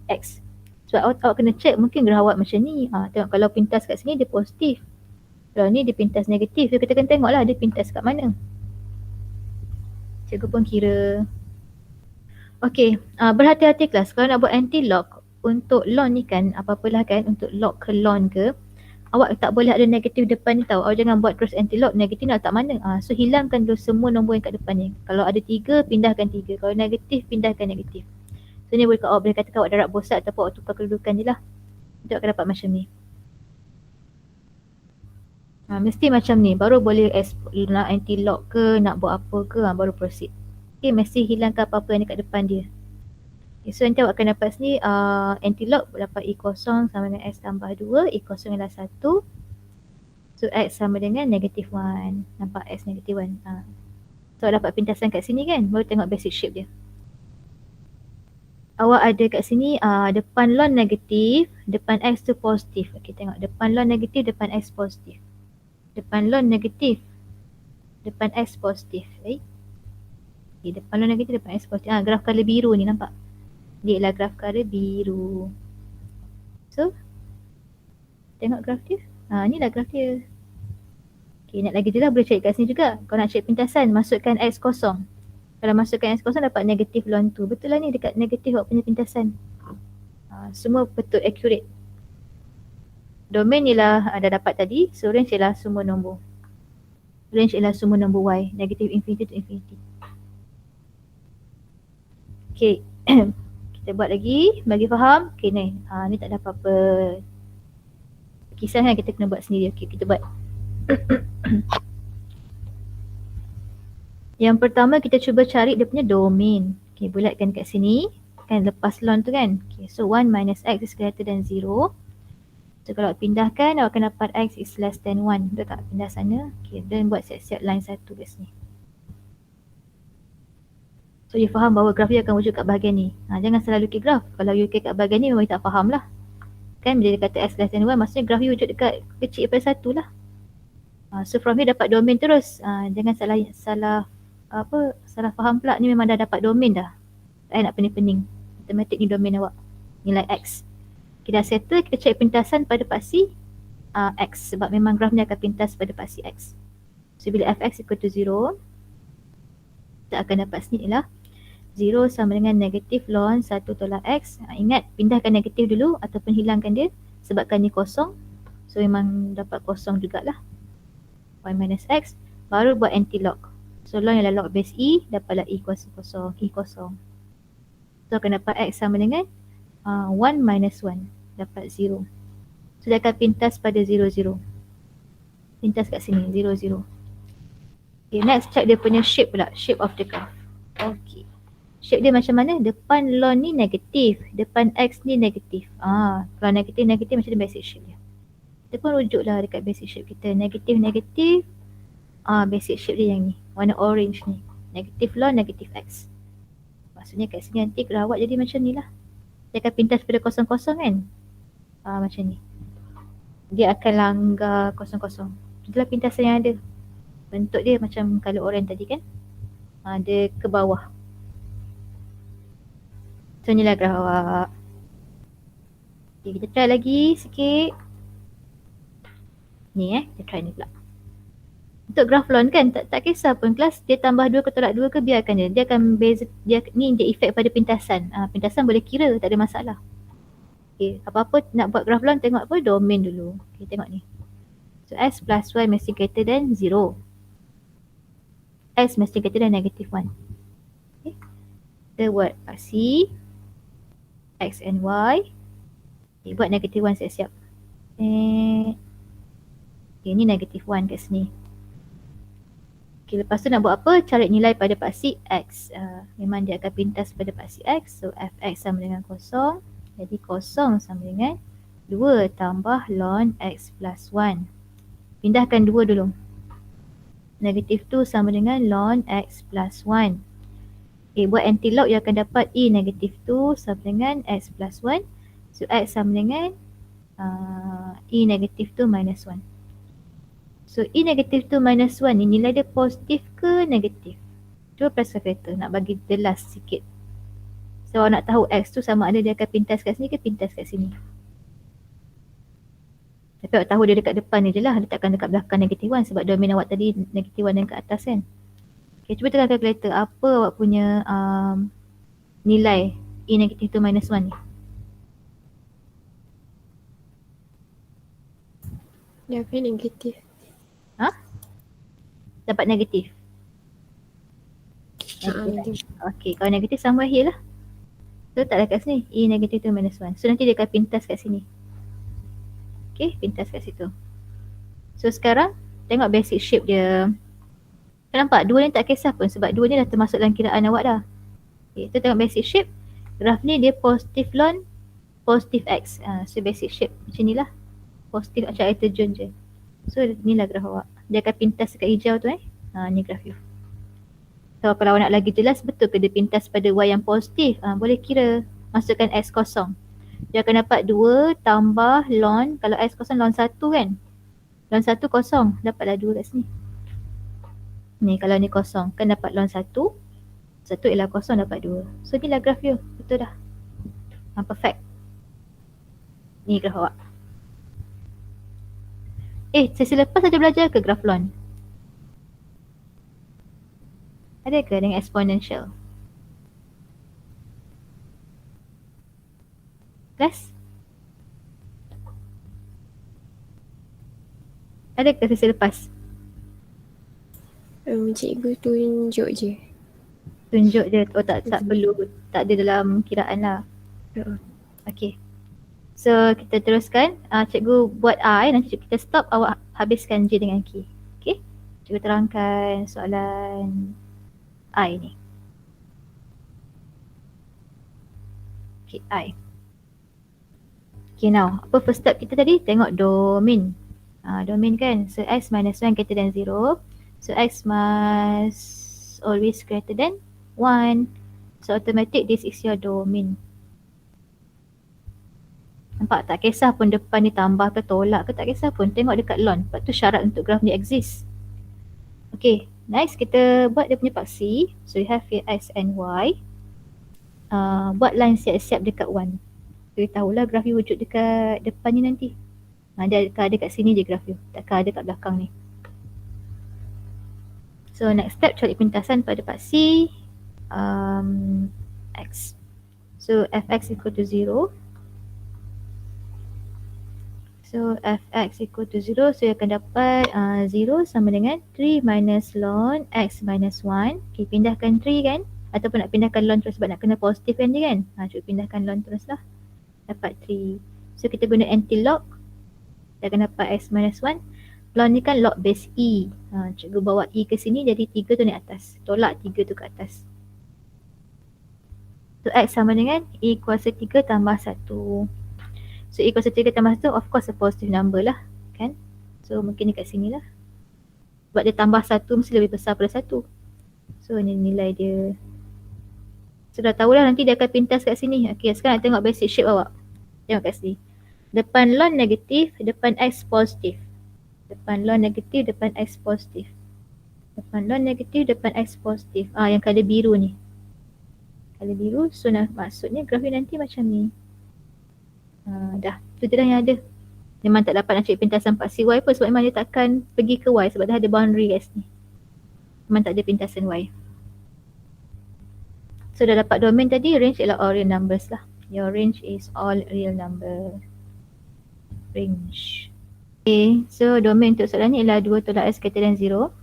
X. Sebab awak kena check mungkin graf awak macam ni. Tengok kalau pintas kat sini dia positif. Kalau ni dia pintas negatif. Kita kena tengok lah dia pintas kat mana. Cikgu pun kira. Okay, berhati-hati kelas. Kalau nak buat anti-log untuk ln ni kan, apa-apalah kan, untuk log ke ln ke, awak tak boleh ada negatif depan ni tau. Awak jangan buat terus anti-log, negatif nak letak mana. So hilangkan dulu semua nombor yang kat depan ni. Kalau ada 3, pindahkan 3. Kalau negatif, pindahkan negatif. So ni awak boleh katakan awak darab bosak ataupun awak tukar kedudukan je lah. Nanti awak akan dapat macam ni. Mesti macam ni. Baru boleh nak anti-log ke, nak buat apa ke, baru proceed. Okay, mesti hilangkan apa-apa yang dekat depan dia. Okay, so nanti awak akan dapat sini anti-log dapat E kosong sama dengan X tambah 2. E kosong ialah 1. So X sama dengan negatif 1. Nampak X negatif 1. So awak dapat pintasan kat sini kan. Baru tengok basic shape dia. Awak ada kat sini depan ln negatif, depan X tu positif. Okay, tengok depan ln negatif, depan X positif. Depan ln negatif, depan X positif. Okay, depan ln negatif, depan X positif. Graf color biru ni nampak. Dia ialah graf color biru. So, tengok graf dia. Ni lah graf dia. Okay, nak lagi je lah boleh cari kat sini juga. Kalau nak cari pintasan, masukkan X kosong. Kalau masukkan X kosong dapat negatif ln tu. Betul lah ni dekat negatif awak punya pintasan. Semua betul accurate. Domain ialah dah dapat tadi. So range ialah semua nombor. Range ialah semua nombor Y. Negatif infinity to infinity. Okay. Kita buat lagi bagi faham. Okay ni. Ni tak ada apa-apa kisah kan, kita kena buat sendiri. Okay, kita buat. Yang pertama kita cuba cari dia punya domain. Okay, bulatkan kat sini. Kan lepas ln tu kan. Okay, so 1 minus X is greater than 0. So kalau pindahkan, awak akan dapat X is less than 1. Betul tak? Pindah sana. Okay, dan buat siap-siap line 1 kat sini. So you faham bahawa graf dia akan wujud kat bahagian ni. Jangan salah lukis graf. Kalau you lukis kat bahagian ni memang you tak faham lah. Kan bila dia kata X less than 1, maksudnya graf you wujud dekat kecil daripada 1 lah. So from here dapat domain terus. Jangan salah faham pula, ni memang dah dapat domain dah. Tak nak pening-pening. Automatic ni domain awak. Nilai X. Kita dah settle, kita cek pintasan pada paksi X. Sebab memang graf ni akan pintas pada paksi X. So bila fx equal to 0, kita akan dapat sini ialah 0 sama dengan negatif ln 1 tolak X. Ingat, pindahkan negatif dulu ataupun hilangkan dia. Sebabkan ni kosong. So memang dapat kosong jugalah. Y minus X. Baru buat anti-log. So ln ialah log base E. Dapatlah E kosong. E kosong. So akan dapat X sama dengan 1 minus 1. Dapat 0. So dia akan pintas pada 0, 0. Pintas kat sini, 0, 0. Okay, next check dia punya shape pula. Shape of the graph. Okay. Shape dia macam mana? Depan ln ni negatif. Depan X ni negatif. Kalau negatif-negatif macam ni basic shape dia. Kita pun rujuk lah dekat basic shape kita. Negatif-negatif. Basic shape dia yang ni. Warna orange ni. Negatif ln, negatif X. Maksudnya kat sini nanti rawat jadi macam ni lah. Dia akan pintas pada kosong-kosong kan? Macam ni. Dia akan langgar kosong-kosong. Itulah pintasan yang ada. Bentuk dia macam colour orange tadi kan? Dia ke bawah. So inilah graf awak. Okay, kita try lagi sikit. Ni kita try ni pula. Untuk graf ln kan, tak kisah pun kelas dia tambah 2 ke tolak 2 ke, biarkan dia. Dia akan beza, ni dia efek pada pintasan. Pintasan boleh kira, tak ada masalah. Okay, apa-apa nak buat graf ln, tengok apa? Domain dulu. Okay, tengok ni. So X plus Y mesti greater than 0. X mesti greater than negative 1. Okay. Kita buat paksi X and Y. Okay, buat negative 1 siap-siap. Okay, ni negative 1 kat sini. Okay, lepas tu nak buat apa? Cari nilai pada paksi X. Memang dia akan pintas pada paksi X. So Fx sama dengan kosong. Jadi kosong sama dengan 2 tambah ln X plus 1. Pindahkan 2 dulu. Negatif 2 sama dengan ln X plus 1. Okay, buat anti-log yang akan dapat E negatif 2 sama dengan X plus 1. So X sama dengan E negatif 2 minus 1. So E negatif 2 minus 1 ni nilai dia positif ke negatif? Cuba press calculator nak bagi jelas sikit. So awak nak tahu X tu sama ada dia akan pintas kat sini ke pintas kat sini. Tapi awak tahu dia dekat depan ni je lah. Dia takkan dekat belakang negatif 1 sebab domain awak tadi negatif 1 yang kat atas kan. Okay, cuba tekan calculator. Apa awak punya nilai E negatif 2 minus 1 ni? Dapat negatif. Dapat negatif. Negatif. Okay, kalau negatif sama here lah. So tak dekat sini. E negatif 2 minus 1. So nanti dia akan pintas kat sini. Okay, pintas kat situ. So sekarang tengok basic shape dia. Nampak? 2 ni tak kisah pun sebab 2 ni dah termasuk dalam kiraan awak dah. Okay, so tengok basic shape. Graf ni dia positif ln, positif X. So basic shape macam ni lah. Positif macam air terjun je. So inilah graf awak. Dia akan pintas dekat hijau tu ni graf you. So kalau awak nak lagi jelas, betul ke dia pintas pada Y yang positif? Boleh kira. Masukkan X kosong. Dia akan dapat 2 tambah ln. Kalau X kosong ln 1 kan? Ln 1 kosong. Dapatlah 2 kat sini. Ni kalau ni kosong. Kan dapat ln 1. 1 ialah kosong dapat 2. So inilah graf you. Betul dah. Perfect. Ni graf awak. Sesi lepas saja belajar ke graf ln? Ada ke dengan exponential? Kelas? Ada ke sesi lepas? Cikgu tunjuk je. Tunjuk je. Tak perlu. Tak ada dalam kiraan lah. Okay. So kita teruskan. Cikgu buat I. Nanti kita stop. Awak habiskan J dengan K. Okay. Cikgu terangkan soalan I ni. Okay, I. Okay, now apa first step kita tadi? Tengok domain. Domain kan, so x minus 1 greater than 0. So x must always greater than 1. So automatic this is your domain. Nampak tak kisah pun depan ni tambah ke tolak ke, tak kisah pun, tengok dekat lon. Sebab tu syarat untuk graf ni exist. Okay, next kita buat dia punya paksi. So we have here x and y. Buat line siap-siap dekat 1. Kita tahulah graf ni wujud dekat depan ni nanti. Dia ada kat sini je graf tu, takkan ada kat belakang ni. So next step, cari pintasan pada paksi x. So fx equal to 0. So fx equal to 0, so you akan dapat 0 sama dengan 3 minus ln x minus 1. Okay, pindahkan 3 kan, ataupun nak pindahkan ln terus sebab nak kena positif kan je kan. Cuba pindahkan ln terus lah, dapat 3. So kita guna anti-log, kita akan dapat x minus 1. Ln ni kan log base e. Cikgu bawa e ke sini, jadi 3 tu naik atas, tolak 3 tu ke atas. So x sama dengan e kuasa 3 tambah 1. So e kuasa 3 tambah 1 of course a positive number lah kan. So mungkin dekat sini lah, sebab dia tambah 1 mesti lebih besar pada 1. So ni nilai dia. Sudah tahulah nanti dia akan pintas kat sini. Okay, sekarang nak tengok basic shape awak. Tengok kat sini, depan ln negatif, depan x positif. Depan ln negatif, depan x positif. Depan ln negatif, depan x positif. Yang color biru ni, color biru. So maksudnya graf ni nanti macam ni. Dah, tu je dah yang ada. Memang tak dapat nak cari pintasan paksi y pun sebab memang dia takkan pergi ke y sebab dah ada boundary kat sini. Memang tak ada pintasan y. So dah dapat domain tadi, range ialah all real numbers lah. Your range is all real number. Range. Okay, so domain untuk soalan ni ialah 2 tolak x greater than 0.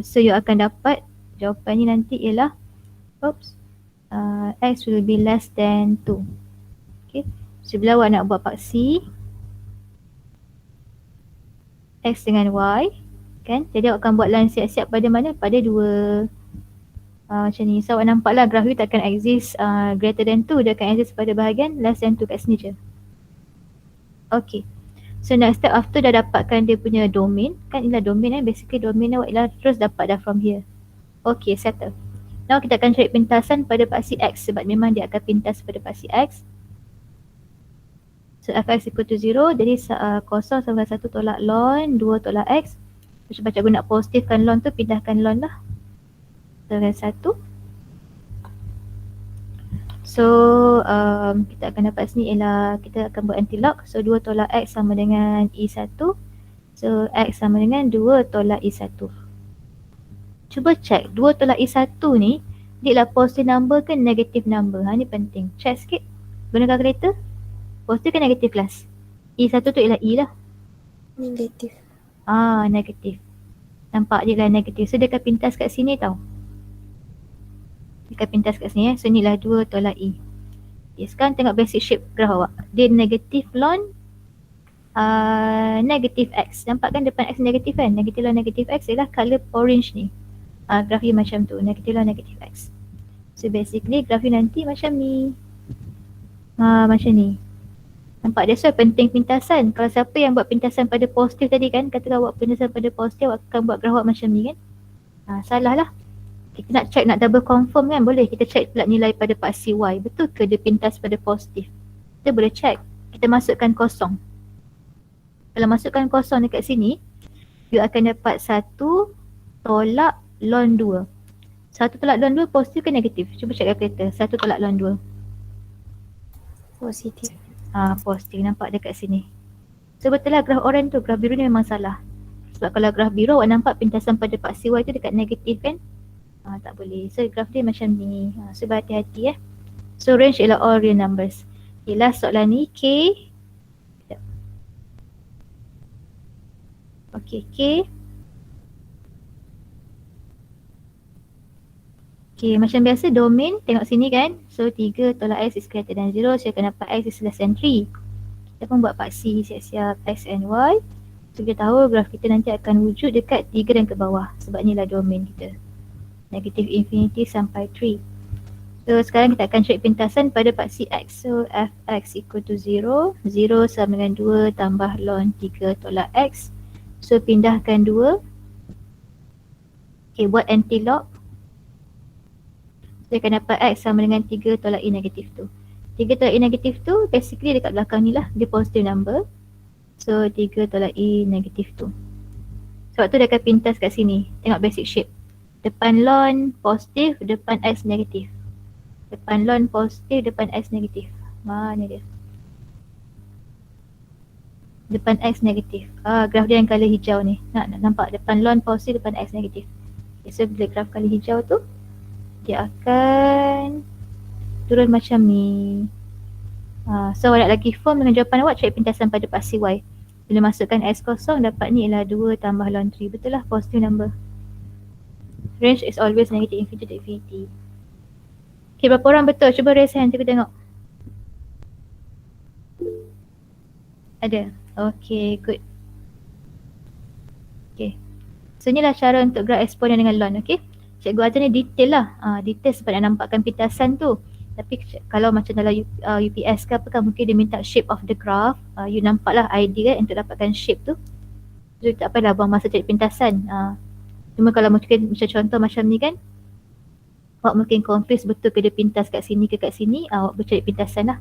So you akan dapat jawapan ni nanti ialah x will be less than 2. Okay, so bila awak nak buat paksi x dengan y kan, jadi awak akan buat line siap-siap pada mana? Pada 2. Macam ni. So awak nampaklah graf ni takkan exist greater than 2, dia akan exist pada bahagian less than 2 kat sini je. Okay, so next step after dah dapatkan dia punya domain kan, inilah domain basically domain awak ialah terus dapat dah from here. Okay, settle. Now kita akan cari pintasan pada paksi x sebab memang dia akan pintas pada paksi x. So fx equal to 0, jadi kosong sama 1 tolak ln 2 tolak x. Macam cikgu nak positifkan ln tu, pindahkan ln lah dengan 1. So kita akan dapat sini ialah kita akan buat anti-log. So 2 tolak x sama dengan e1. So x sama dengan 2 tolak e1. Cuba check 2 tolak e1 ni dia ialah positive number ke negative number. Ni penting. Check sikit. Guna calculator. Positif ke negatif kelas? E1 tu ialah e lah. Negatif. Negatif. Nampak je lah negatif. So dia akan pintas kat sini tau. Dia akan pintas kat sini So inilah 2 tolak e. Okay, sekarang tengok basic shape graf awak. Dia negatif ln negatif x. Nampak kan depan x negatif kan? Negatif ln negatif x ialah colour orange ni. Graf dia macam tu. Negatif ln negatif x. So basically graf dia nanti macam ni. Macam ni. Nampak, that's why penting pintasan. Kalau siapa yang buat pintasan pada positif tadi kan, katakan awak pintasan pada positif, awak akan buat graf awak macam ni kan. Salah lah. Kita nak check, nak double confirm kan, boleh. Kita check pula nilai pada paksi y. Betul ke dia pintas pada positif? Kita boleh check. Kita masukkan kosong. Kalau masukkan kosong dekat sini, you akan dapat 1 tolak ln 2. 1 tolak ln 2 positif ke negatif? Cuba check calculator. 1 tolak ln 2. Positif. Positif, nampak dekat sini. So betul lah graf orange tu, graf biru ni memang salah. Sebab kalau graf biru awak nampak pintasan pada paksi y tu dekat negatif kan. Tak boleh. So graf dia macam ni. So berhati-hati So range ialah all real numbers. Okay, last soalan ni K. Okay, K. Okay, macam biasa domain tengok sini kan. So 3 tolak x is greater than 0. So akan dapat x is less than 3. Kita pun buat paksi siap-siap x and y. So kita tahu graf kita nanti akan wujud dekat 3 dan ke bawah. Sebab inilah domain kita. Negative infinity sampai 3. So So sekarang kita akan cari pintasan pada paksi X. So fx equal to 0. 0 sama dengan 2 tambah ln 3 tolak X. So pindahkan 2. Okay, buat anti-log. Saya akan dapat X sama dengan 3 tolak E negatif tu. 3 tolak E negatif tu basically dekat belakang ni lah. Dia positive number. So 3 tolak E negatif tu. Sebab tu dia akan pintas kat sini. Tengok basic shape. Depan ln positif, depan X negatif. Depan ln positif, depan X negatif. Mana dia? Depan X negatif. Graf dia yang colour hijau ni. Nak nampak depan ln positif, depan X negatif. Okay, so bila graf colour hijau tu, dia akan turun macam ni. So awak nak lagi form dengan jawapan awak, cari pintasan pada paksi Y. Bila masukkan X kosong, dapat ni ialah 2 tambah ln 3. Betul lah, positive number. Range is always negative infinity to infinity. Okay, berapa orang betul? Cuba raise hand, kita tengok. Ada? Okay, good. Okay. So inilah cara untuk graf eksponen dengan ln, okay. Cikgu ajar ni detail lah. Detail sebab nak nampakkan pintasan tu. Tapi kalau macam dalam UPS ke apa kan, mungkin dia minta shape of the graph. You nampak lah idea kan untuk dapatkan shape tu. So tak payahlah buang masa cari pintasan. Cuma kalau mungkin macam contoh macam ni kan, awak mungkin confuse betul ke dia pintas kat sini ke kat sini, awak bercari pintasan lah.